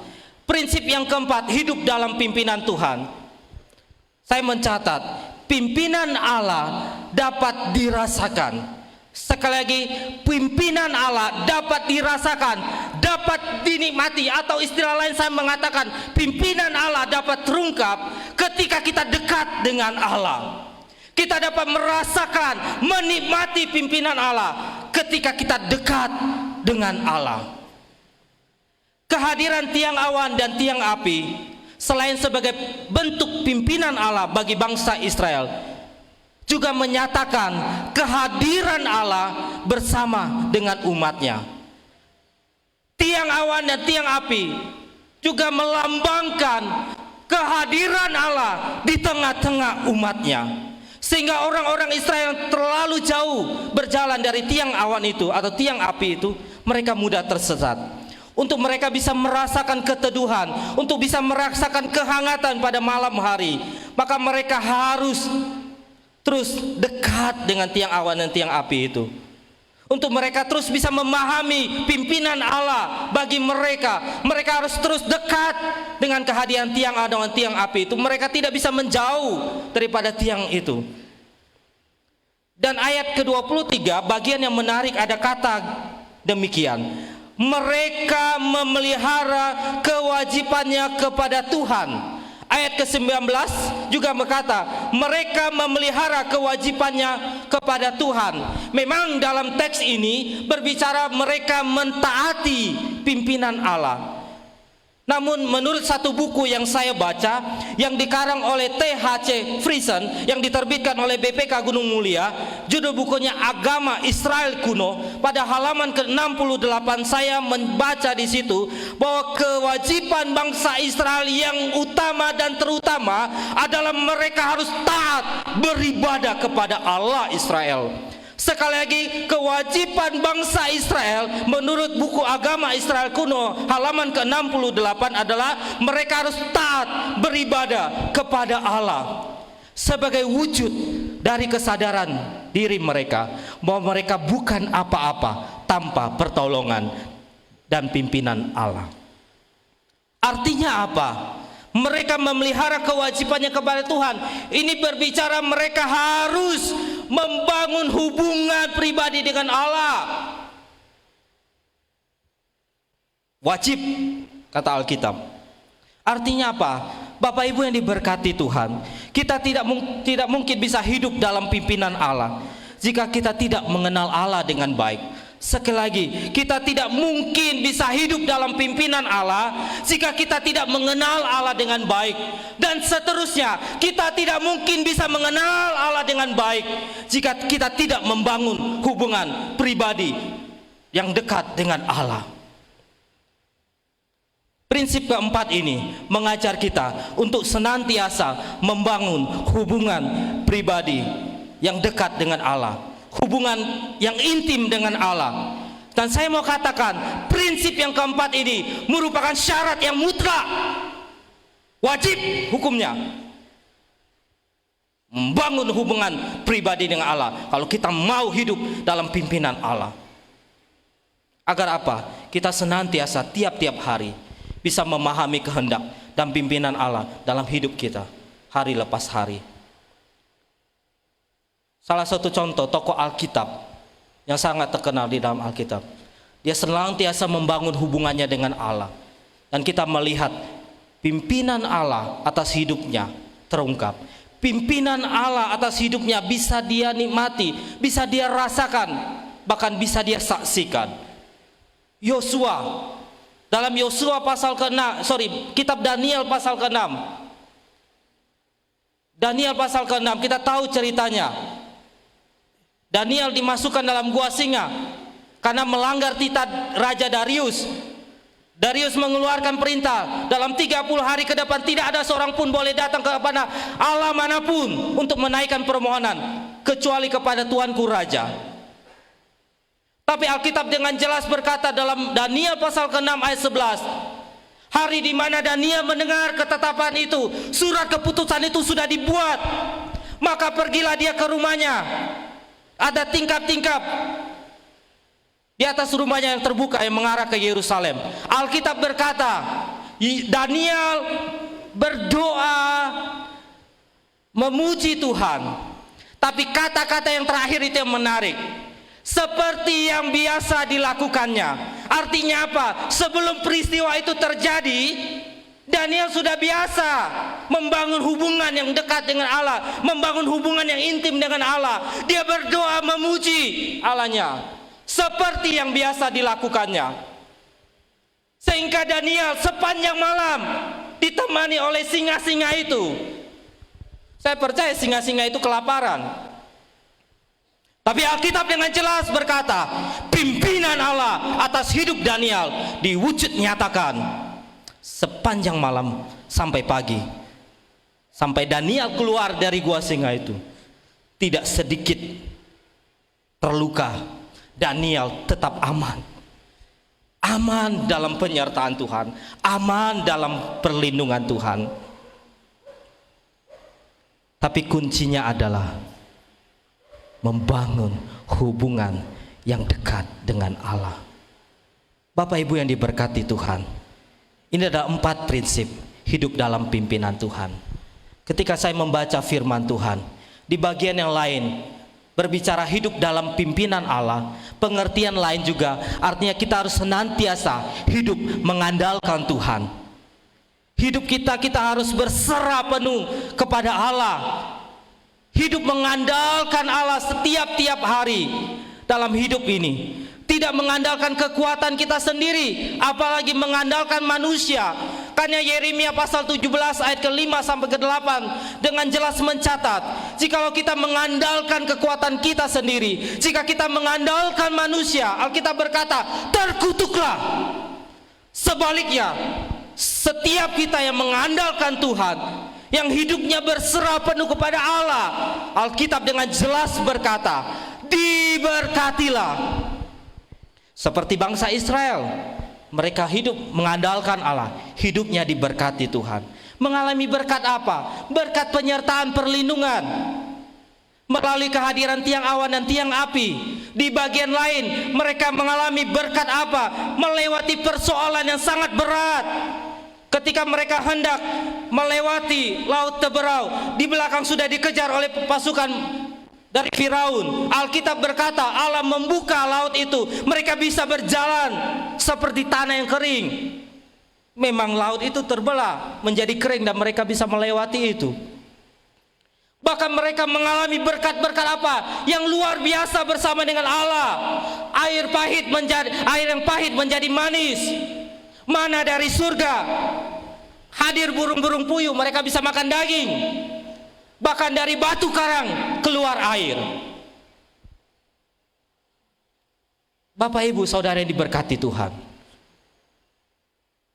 Prinsip yang keempat, hidup dalam pimpinan Tuhan. Saya mencatat, pimpinan Allah dapat dirasakan. Sekali lagi, pimpinan Allah dapat dirasakan, dapat dinikmati, atau istilah lain saya mengatakan, pimpinan Allah dapat terungkap ketika kita dekat dengan Allah. Kita dapat merasakan, menikmati pimpinan Allah ketika kita dekat dengan Allah. Kehadiran tiang awan dan tiang api selain sebagai bentuk pimpinan Allah bagi bangsa Israel, juga menyatakan kehadiran Allah bersama dengan umatnya. Tiang awan dan tiang api juga melambangkan kehadiran Allah di tengah-tengah umatnya. Sehingga orang-orang Israel yang terlalu jauh berjalan dari tiang awan itu atau tiang api itu, mereka mudah tersesat. Untuk mereka bisa merasakan keteduhan, untuk bisa merasakan kehangatan pada malam hari, maka mereka harus terus dekat dengan tiang awan dan tiang api itu. Untuk mereka terus bisa memahami pimpinan Allah bagi mereka, mereka harus terus dekat dengan kehadiran tiang awan dan tiang api itu. Mereka tidak bisa menjauh daripada tiang itu. Dan ayat ke-23 bagian yang menarik, ada kata demikian, mereka memelihara kewajibannya kepada Tuhan. Ayat ke-19 juga berkata, mereka memelihara kewajibannya kepada Tuhan. Memang dalam teks ini berbicara mereka mentaati pimpinan Allah. Namun menurut satu buku yang saya baca, yang dikarang oleh T.H.C. Friesen, yang diterbitkan oleh BPK Gunung Mulia, judul bukunya Agama Israel Kuno, pada halaman ke-68 saya membaca di situ bahwa kewajiban bangsa Israel yang utama dan terutama adalah mereka harus taat beribadah kepada Allah Israel. Sekali lagi, kewajiban bangsa Israel menurut buku Agama Israel Kuno halaman ke-68 adalah mereka harus taat beribadah kepada Allah, sebagai wujud dari kesadaran diri mereka bahwa mereka bukan apa-apa tanpa pertolongan dan pimpinan Allah. Artinya apa? Mereka memelihara kewajibannya kepada Tuhan. Ini berbicara mereka harus membangun hubungan pribadi dengan Allah. Wajib, kata Alkitab. Artinya apa? Bapak Ibu yang diberkati Tuhan, kita tidak mungkin bisa hidup dalam pimpinan Allah jika kita tidak mengenal Allah dengan baik. Sekali lagi, kita tidak mungkin bisa hidup dalam pimpinan Allah jika kita tidak mengenal Allah dengan baik. Dan seterusnya, kita tidak mungkin bisa mengenal Allah dengan baik jika kita tidak membangun hubungan pribadi yang dekat dengan Allah. Prinsip keempat ini mengajar kita untuk senantiasa membangun hubungan pribadi yang dekat dengan Allah, hubungan yang intim dengan Allah. Dan saya mau katakan, prinsip yang keempat ini merupakan syarat yang mutlak, wajib hukumnya, membangun hubungan pribadi dengan Allah kalau kita mau hidup dalam pimpinan Allah. Agar apa? Kita senantiasa tiap-tiap hari bisa memahami kehendak dan pimpinan Allah dalam hidup kita hari lepas hari. Salah satu contoh tokoh Alkitab yang sangat terkenal di dalam Alkitab, dia senantiasa membangun hubungannya dengan Allah. Dan kita melihat pimpinan Allah atas hidupnya terungkap. Pimpinan Allah atas hidupnya bisa dia nikmati, bisa dia rasakan, bahkan bisa dia saksikan. Yosua, dalam Yosua pasal ke-6, kitab Daniel pasal ke-6. Daniel pasal ke-6 kita tahu ceritanya. Daniel dimasukkan dalam gua singa karena melanggar titah Raja Darius. Darius mengeluarkan perintah dalam 30 hari ke depan tidak ada seorang pun boleh datang kepada Allah manapun untuk menaikkan permohonan kecuali kepada Tuanku Raja. Tapi Alkitab dengan jelas berkata dalam Daniel pasal ke-6 ayat 11, hari di mana Daniel mendengar ketetapan itu, surat keputusan itu sudah dibuat, maka pergilah dia ke rumahnya. Ada tingkap-tingkap di atas rumahnya yang terbuka yang mengarah ke Yerusalem. Alkitab berkata, Daniel berdoa memuji Tuhan. Tapi kata-kata yang terakhir itu yang menarik. Seperti yang biasa dilakukannya. Artinya apa? Sebelum peristiwa itu terjadi, Daniel sudah biasa membangun hubungan yang dekat dengan Allah, membangun hubungan yang intim dengan Allah. Dia berdoa memuji Allahnya seperti yang biasa dilakukannya. Sehingga Daniel sepanjang malam ditemani oleh singa-singa itu. Saya percaya singa-singa itu kelaparan. Tapi Alkitab dengan jelas berkata, pimpinan Allah atas hidup Daniel diwujud nyatakan sepanjang malam sampai pagi, sampai Daniel keluar dari gua singa itu. Tidak sedikit terluka. Daniel tetap aman. Aman dalam penyertaan Tuhan, aman dalam perlindungan Tuhan. Tapi kuncinya adalah membangun hubungan yang dekat dengan Allah. Bapak Ibu yang diberkati Tuhan, ini ada 4 prinsip hidup dalam pimpinan Tuhan. Ketika saya membaca firman Tuhan, di bagian yang lain berbicara hidup dalam pimpinan Allah, pengertian lain juga artinya kita harus senantiasa hidup mengandalkan Tuhan. Hidup kita harus berserah penuh kepada Allah. Hidup mengandalkan Allah setiap hari dalam hidup ini. Tidak mengandalkan kekuatan kita sendiri, apalagi mengandalkan manusia. Karena Yeremia pasal 17 ayat ke-5 sampai ke-8 dengan jelas mencatat, jikalau kita mengandalkan kekuatan kita sendiri, jika kita mengandalkan manusia, Alkitab berkata, terkutuklah. Sebaliknya, setiap kita yang mengandalkan Tuhan, yang hidupnya berserah penuh kepada Allah, Alkitab dengan jelas berkata, diberkatilah. Seperti bangsa Israel, mereka hidup mengandalkan Allah, hidupnya diberkati Tuhan. Mengalami berkat apa? Berkat penyertaan perlindungan melalui kehadiran tiang awan dan tiang api. Di bagian lain mereka mengalami berkat apa? Melewati persoalan yang sangat berat. Ketika mereka hendak melewati laut Teberau, di belakang sudah dikejar oleh pasukan dari Firaun. Alkitab berkata Allah membuka laut itu, mereka bisa berjalan seperti tanah yang kering. Memang laut itu terbelah menjadi kering dan mereka bisa melewati itu. Bahkan mereka mengalami berkat-berkat apa? Yang luar biasa bersama dengan Allah. Air yang pahit menjadi manis. Mana dari surga. Hadir burung-burung puyuh, mereka bisa makan daging. Bahkan dari batu karang keluar air. Bapak Ibu Saudara yang diberkati Tuhan,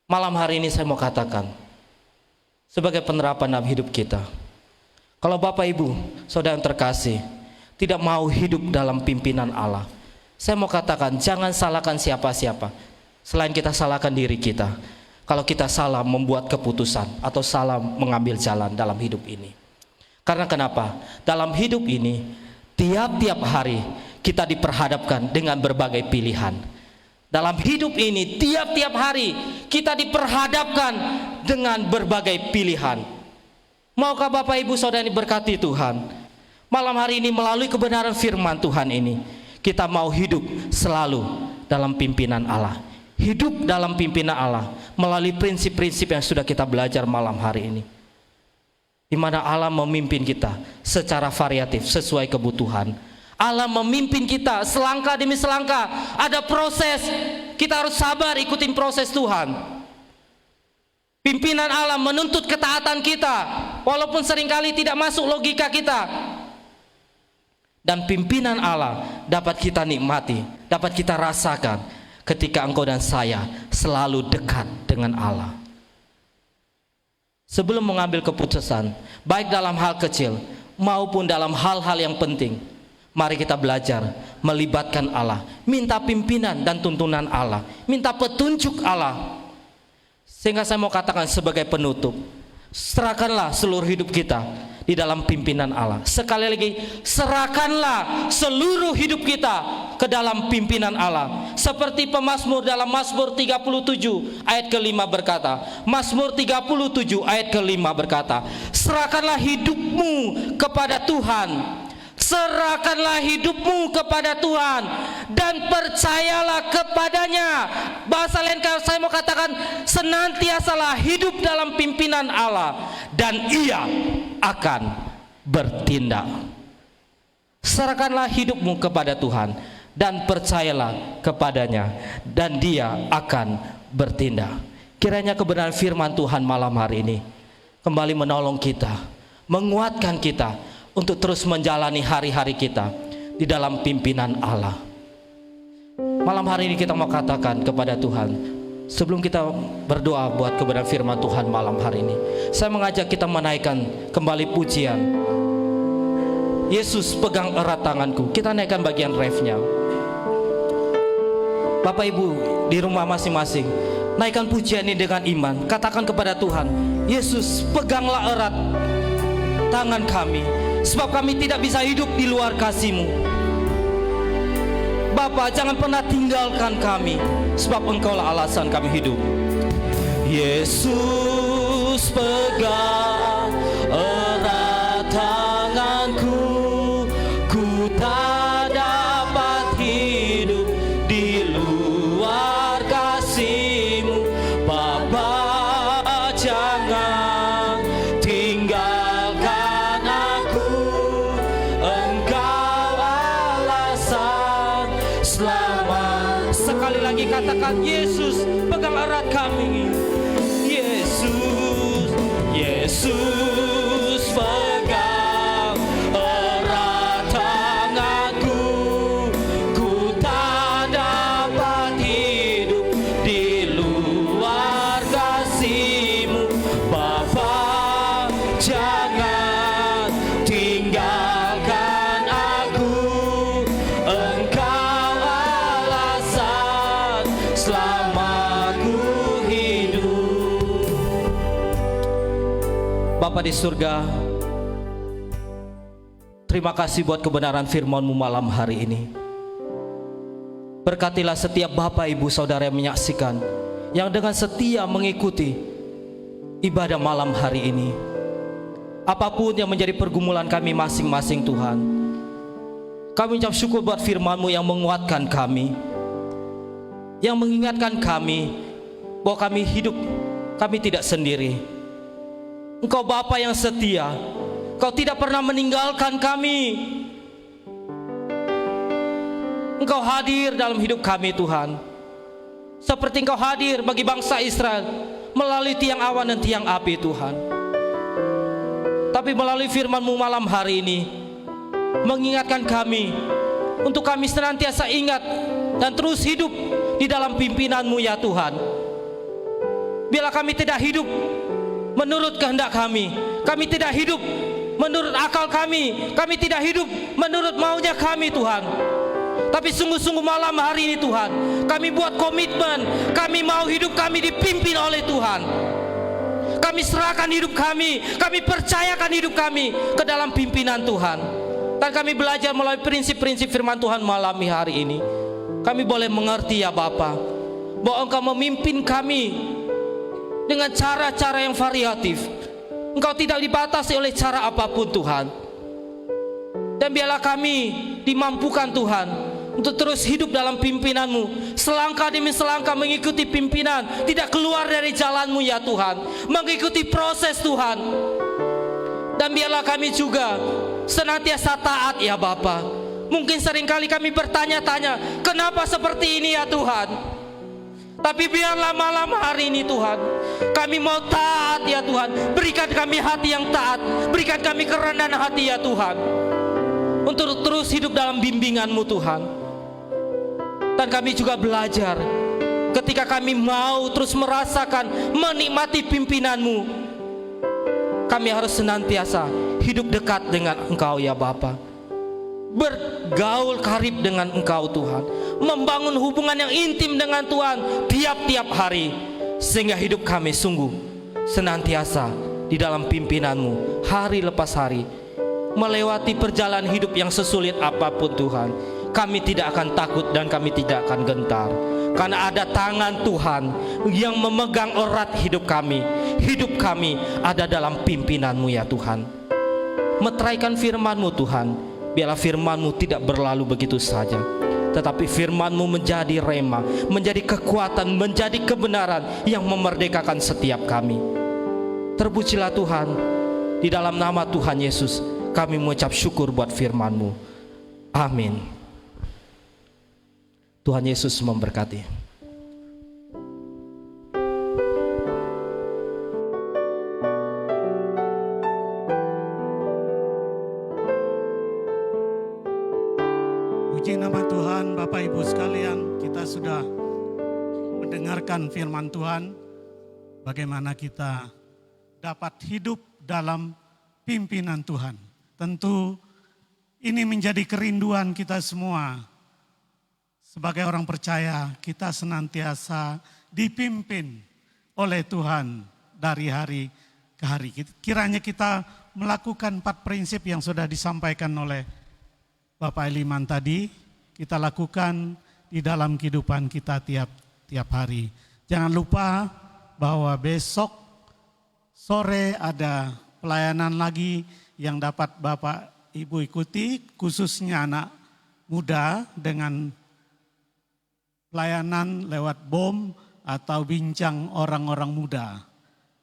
malam hari ini saya mau katakan sebagai penerapan dalam hidup kita, kalau Bapak Ibu Saudara yang terkasih tidak mau hidup dalam pimpinan Allah, saya mau katakan jangan salahkan siapa-siapa selain kita salahkan diri kita kalau kita salah membuat keputusan atau salah mengambil jalan dalam hidup ini. Karena kenapa? Dalam hidup ini tiap-tiap hari kita diperhadapkan dengan berbagai pilihan. Dalam hidup ini tiap-tiap hari kita diperhadapkan dengan berbagai pilihan. Maukah Bapak Ibu Saudara diberkati Tuhan? Malam hari ini melalui kebenaran firman Tuhan ini, kita mau hidup selalu dalam pimpinan Allah. Hidup dalam pimpinan Allah melalui prinsip-prinsip yang sudah kita belajar malam hari ini, di mana Allah memimpin kita secara variatif sesuai kebutuhan. Allah memimpin kita selangkah demi selangkah. Ada proses, kita harus sabar ikutin proses Tuhan. Pimpinan Allah menuntut ketaatan kita, walaupun seringkali tidak masuk logika kita. Dan pimpinan Allah dapat kita nikmati, dapat kita rasakan ketika engkau dan saya selalu dekat dengan Allah. Sebelum mengambil keputusan, baik dalam hal kecil maupun dalam hal-hal yang penting, mari kita belajar melibatkan Allah, minta pimpinan dan tuntunan Allah, minta petunjuk Allah. Sehingga saya mau katakan sebagai penutup, serahkanlah seluruh hidup kita di dalam pimpinan Allah. Sekali lagi, serahkanlah seluruh hidup kita ke dalam pimpinan Allah. Seperti pemazmur dalam Mazmur 37 ayat ke-5 berkata, Mazmur 37 ayat ke-5 berkata, serahkanlah hidupmu kepada Tuhan. Serahkanlah hidupmu kepada Tuhan dan percayalah kepadanya. Bahasa lain saya mau katakan, senantiasalah hidup dalam pimpinan Allah dan Ia akan bertindak. Serahkanlah hidupmu kepada Tuhan dan percayalah kepadanya dan Dia akan bertindak. Kiranya kebenaran firman Tuhan malam hari ini kembali menolong kita, menguatkan kita untuk terus menjalani hari-hari kita di dalam pimpinan Allah. Malam hari ini kita mau katakan kepada Tuhan, sebelum kita berdoa buat kebenaran firman Tuhan malam hari ini, saya mengajak kita menaikkan kembali pujian Yesus pegang erat tanganku. Kita naikkan bagian refnya. Bapak Ibu di rumah masing-masing, naikkan pujian ini dengan iman. Katakan kepada Tuhan, Yesus peganglah erat tangan kami, sebab kami tidak bisa hidup di luar kasih-Mu. Bapa, jangan pernah tinggalkan kami, sebab Engkaulah alasan kami hidup. Yesus pegang erat tanganku, ku tak katakan, Yesus pegang erat kami. Yesus, Yesus pegang erat tanganku. Ku tak dapat hidup di luar kasih-Mu. Bapa, jangan tinggalkan aku. Engkau alasan selamaku hidup. Bapa di surga, terima kasih buat kebenaran firman-Mu malam hari ini. Berkatilah setiap Bapak, Ibu, Saudara yang menyaksikan, yang dengan setia mengikuti ibadah malam hari ini. Apapun yang menjadi pergumulan kami masing-masing, Tuhan, kami ucap syukur buat firman-Mu yang menguatkan kami, yang mengingatkan kami bahwa kami hidup, kami tidak sendiri. Engkau Bapa yang setia, Engkau tidak pernah meninggalkan kami. Engkau hadir dalam hidup kami, Tuhan, seperti Engkau hadir bagi bangsa Israel melalui tiang awan dan tiang api, Tuhan. Tapi melalui firman-Mu malam hari ini mengingatkan kami untuk kami senantiasa ingat dan terus hidup di dalam pimpinan-Mu, ya Tuhan. Bila kami tidak hidup menurut kehendak kami tidak hidup menurut akal kami tidak hidup menurut maunya kami, Tuhan. Tapi sungguh-sungguh malam hari ini, Tuhan, kami buat komitmen, kami mau hidup kami dipimpin oleh Tuhan. Kami serahkan hidup kami percayakan hidup kami ke dalam pimpinan Tuhan. Dan kami belajar melalui prinsip-prinsip firman Tuhan malam hari ini. Kami boleh mengerti, ya Bapa, bahwa Engkau memimpin kami dengan cara-cara yang variatif. Engkau tidak dibatasi oleh cara apapun, Tuhan. Dan biarlah kami dimampukan, Tuhan, untuk terus hidup dalam pimpinan-Mu, selangkah demi selangkah mengikuti pimpinan, tidak keluar dari jalan-Mu, ya Tuhan, mengikuti proses, Tuhan. Dan biarlah kami juga senantiasa taat, ya Bapa. Mungkin seringkali kami bertanya-tanya, kenapa seperti ini, ya Tuhan? Tapi biarlah malam hari ini, Tuhan, kami mau taat, ya Tuhan. Berikan kami hati yang taat, berikan kami kerendahan hati, ya Tuhan, untuk terus hidup dalam bimbingan-Mu, Tuhan. Dan kami juga belajar, ketika kami mau terus merasakan, menikmati pimpinan-Mu, kami harus senantiasa hidup dekat dengan Engkau, ya Bapa. Bergaul karib dengan Engkau, Tuhan, membangun hubungan yang intim dengan Tuhan tiap-tiap hari, sehingga hidup kami sungguh senantiasa di dalam pimpinan-Mu hari lepas hari. Melewati perjalanan hidup yang sesulit apapun, Tuhan, kami tidak akan takut dan kami tidak akan gentar, karena ada tangan Tuhan yang memegang erat hidup kami. Hidup kami ada dalam pimpinan-Mu, ya Tuhan. Meteraikan firman-Mu, Tuhan. Biarlah firman-Mu tidak berlalu begitu saja, tetapi firman-Mu menjadi rema, menjadi kekuatan, menjadi kebenaran yang memerdekakan setiap kami. Terpujilah Tuhan. Di dalam nama Tuhan Yesus kami mengucap syukur buat firman-Mu. Amin. Tuhan Yesus memberkati. Puji nama Tuhan. Bapak Ibu sekalian, kita sudah mendengarkan firman Tuhan, bagaimana kita dapat hidup dalam pimpinan Tuhan. Tentu ini menjadi kerinduan kita semua. Sebagai orang percaya, kita senantiasa dipimpin oleh Tuhan dari hari ke hari. Kiranya kita melakukan 4 prinsip yang sudah disampaikan oleh Bapak Eliman tadi, kita lakukan di dalam kehidupan kita tiap hari. Jangan lupa bahwa besok sore ada pelayanan lagi yang dapat Bapak Ibu ikuti, khususnya anak muda dengan pelayanan lewat BOM atau bincang orang-orang muda.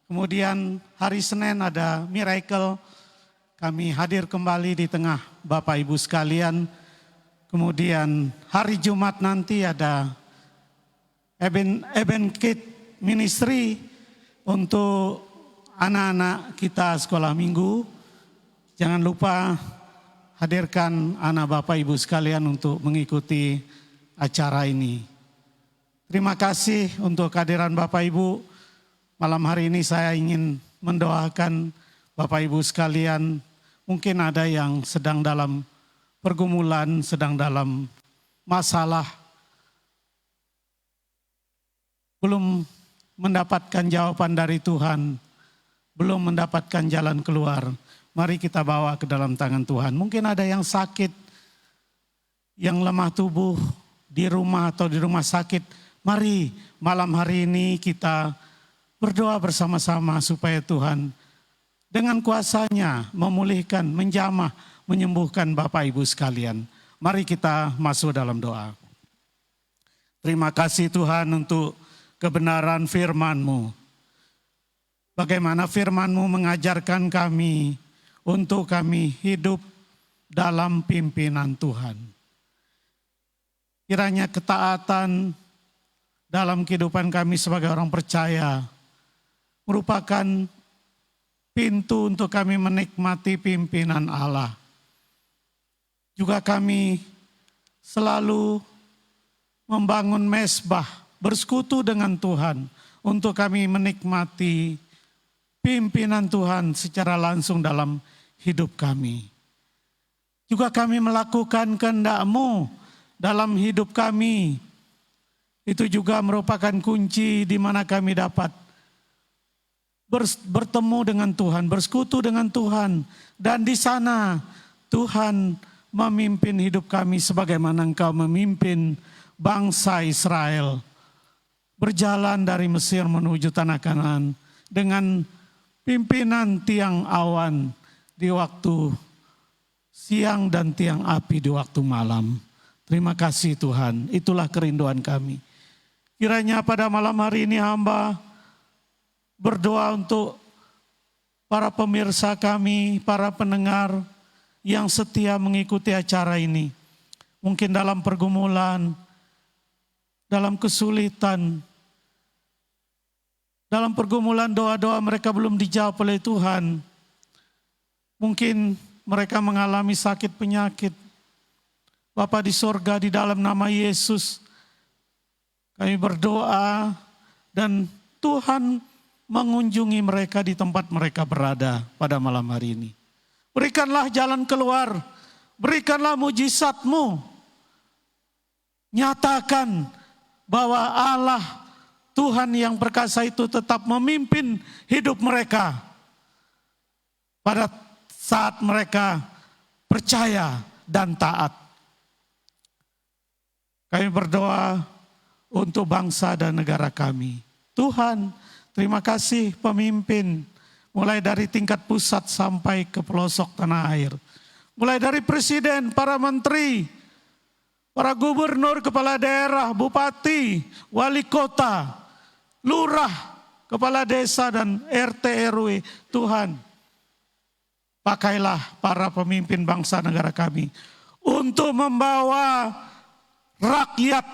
Kemudian hari Senin ada miracle, kami hadir kembali di tengah Bapak Ibu sekalian. Kemudian hari Jumat nanti ada Eben Kid Ministry untuk anak-anak kita sekolah minggu. Jangan lupa hadirkan anak Bapak Ibu sekalian untuk mengikuti acara ini. Terima kasih untuk kehadiran Bapak Ibu. Malam hari ini saya ingin mendoakan Bapak Ibu sekalian. Mungkin ada yang sedang dalam pergumulan, sedang dalam masalah, belum mendapatkan jawaban dari Tuhan, belum mendapatkan jalan keluar. Mari kita bawa ke dalam tangan Tuhan. Mungkin ada yang sakit, yang lemah tubuh di rumah atau di rumah sakit. Mari malam hari ini kita berdoa bersama-sama supaya Tuhan dengan kuasa-Nya memulihkan, menjamah, menyembuhkan Bapak Ibu sekalian. Mari kita masuk dalam doa. Terima kasih Tuhan untuk kebenaran firman-Mu. Bagaimana firman-Mu mengajarkan kami untuk kami hidup dalam pimpinan Tuhan. Kiranya ketaatan dalam kehidupan kami sebagai orang percaya merupakan pintu untuk kami menikmati pimpinan Allah. Juga kami selalu membangun mezbah, bersekutu dengan Tuhan untuk kami menikmati pimpinan Tuhan secara langsung dalam hidup kami. Juga kami melakukan kehendak-Mu dalam hidup kami. Itu juga merupakan kunci di mana kami dapat bertemu dengan Tuhan, bersekutu dengan Tuhan. Dan di sana Tuhan memimpin hidup kami sebagaimana Engkau memimpin bangsa Israel. Berjalan dari Mesir menuju tanah Kanaan dengan pimpinan tiang awan di waktu siang dan tiang api di waktu malam. Terima kasih Tuhan, itulah kerinduan kami. Kiranya pada malam hari ini hamba berdoa untuk para pemirsa kami, para pendengar yang setia mengikuti acara ini. Mungkin dalam pergumulan, dalam kesulitan, dalam pergumulan doa-doa mereka belum dijawab oleh Tuhan. Mungkin mereka mengalami sakit penyakit. Bapa di sorga, di dalam nama Yesus, kami berdoa dan Tuhan mengunjungi mereka di tempat mereka berada pada malam hari ini. Berikanlah jalan keluar, berikanlah mujizat-Mu. Nyatakan bahwa Allah Tuhan yang perkasa itu tetap memimpin hidup mereka pada saat mereka percaya dan taat. Kami berdoa untuk bangsa dan negara kami. Tuhan, terima kasih pemimpin, mulai dari tingkat pusat sampai ke pelosok tanah air. Mulai dari presiden, para menteri, para gubernur, kepala daerah, bupati, wali kota, lurah, kepala desa dan RT RW. Tuhan, pakailah para pemimpin bangsa negara kami untuk membawa rakyat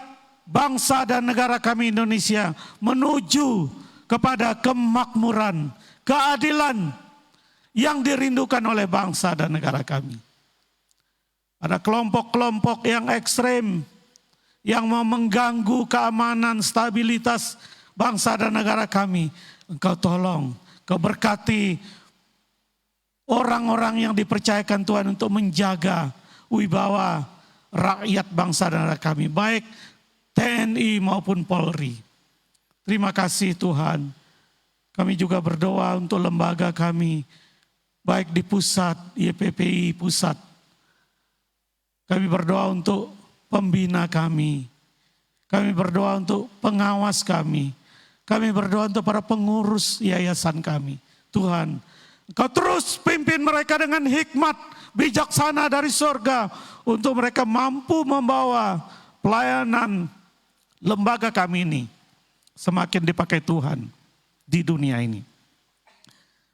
bangsa dan negara kami Indonesia menuju kepada kemakmuran, keadilan yang dirindukan oleh bangsa dan negara kami. Ada kelompok-kelompok yang ekstrem yang mau mengganggu keamanan, stabilitas bangsa dan negara kami. Engkau tolong, Engkau berkati orang-orang yang dipercayakan Tuhan untuk menjaga wibawa rakyat bangsa dan negara kami, baik TNI maupun Polri. Terima kasih Tuhan. Kami juga berdoa untuk lembaga kami, baik di pusat, YPPI pusat. Kami berdoa untuk pembina kami. Kami berdoa untuk pengawas kami. Kami berdoa untuk para pengurus yayasan kami. Tuhan, Engkau terus pimpin mereka dengan hikmat bijaksana dari surga untuk mereka mampu membawa pelayanan lembaga kami ini semakin dipakai Tuhan di dunia ini.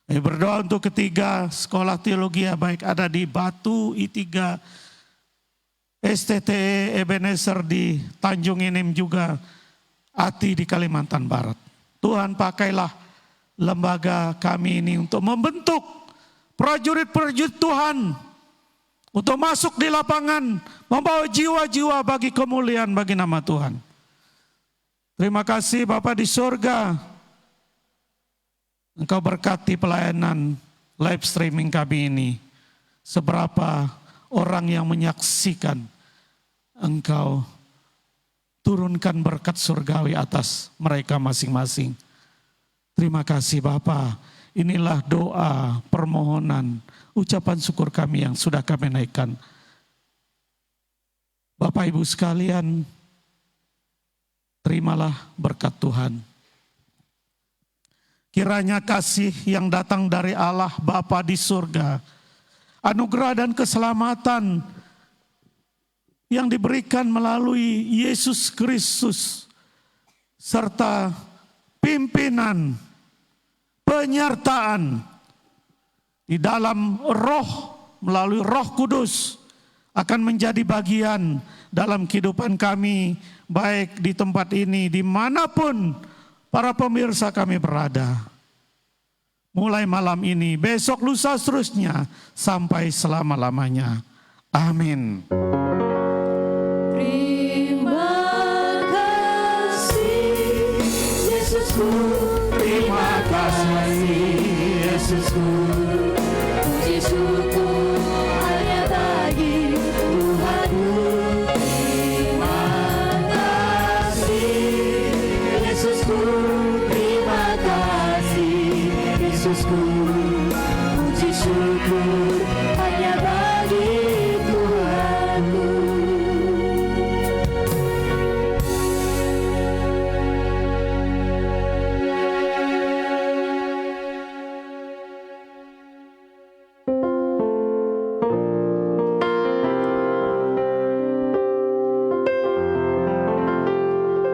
Kami berdoa untuk ketiga sekolah teologi baik ada di Batu, I3, STTE Ebenezer di Tanjung Inem juga ATI di Kalimantan Barat. Tuhan, pakailah lembaga kami ini untuk membentuk prajurit-prajurit Tuhan, untuk masuk di lapangan, membawa jiwa-jiwa bagi kemuliaan bagi nama Tuhan. Terima kasih Bapa di surga, Engkau berkati pelayanan live streaming kami ini. Seberapa orang yang menyaksikan, Engkau turunkan berkat surgawi atas mereka masing-masing. Terima kasih Bapa. Inilah doa, permohonan, ucapan syukur kami yang sudah kami naikkan. Bapak Ibu sekalian, terimalah berkat Tuhan. Kiranya kasih yang datang dari Allah Bapa di surga, anugerah dan keselamatan yang diberikan melalui Yesus Kristus, serta pimpinan, penyertaan di dalam Roh melalui Roh Kudus akan menjadi bagian dalam kehidupan kami, baik di tempat ini, dimanapun para pemirsa kami berada. Mulai malam ini, besok, lusa, seterusnya, sampai selama-lamanya. Amin. Terima kasih Yesusku, Terima kasih Yesusku. puji syukur hanya bagi Tuhanku. Terima kasih Yesusku, terima kasih Yesusku, puji syukur hanya bagi Tuhanku.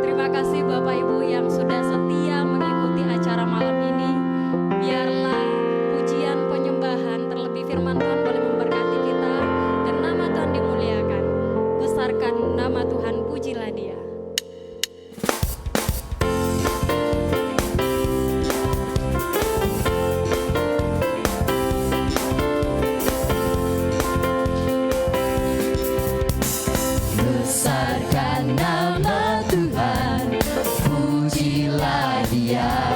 Terima kasih Bapak Ibu yang sudah setia mengikuti acara malam ini. Biarlah pujian penyembahan terlebih firman Tuhan boleh memberkati kita dan nama Tuhan dimuliakan. Besarkan nama Tuhan, pujilah Dia. Besarkan nama Tuhan, pujilah Dia.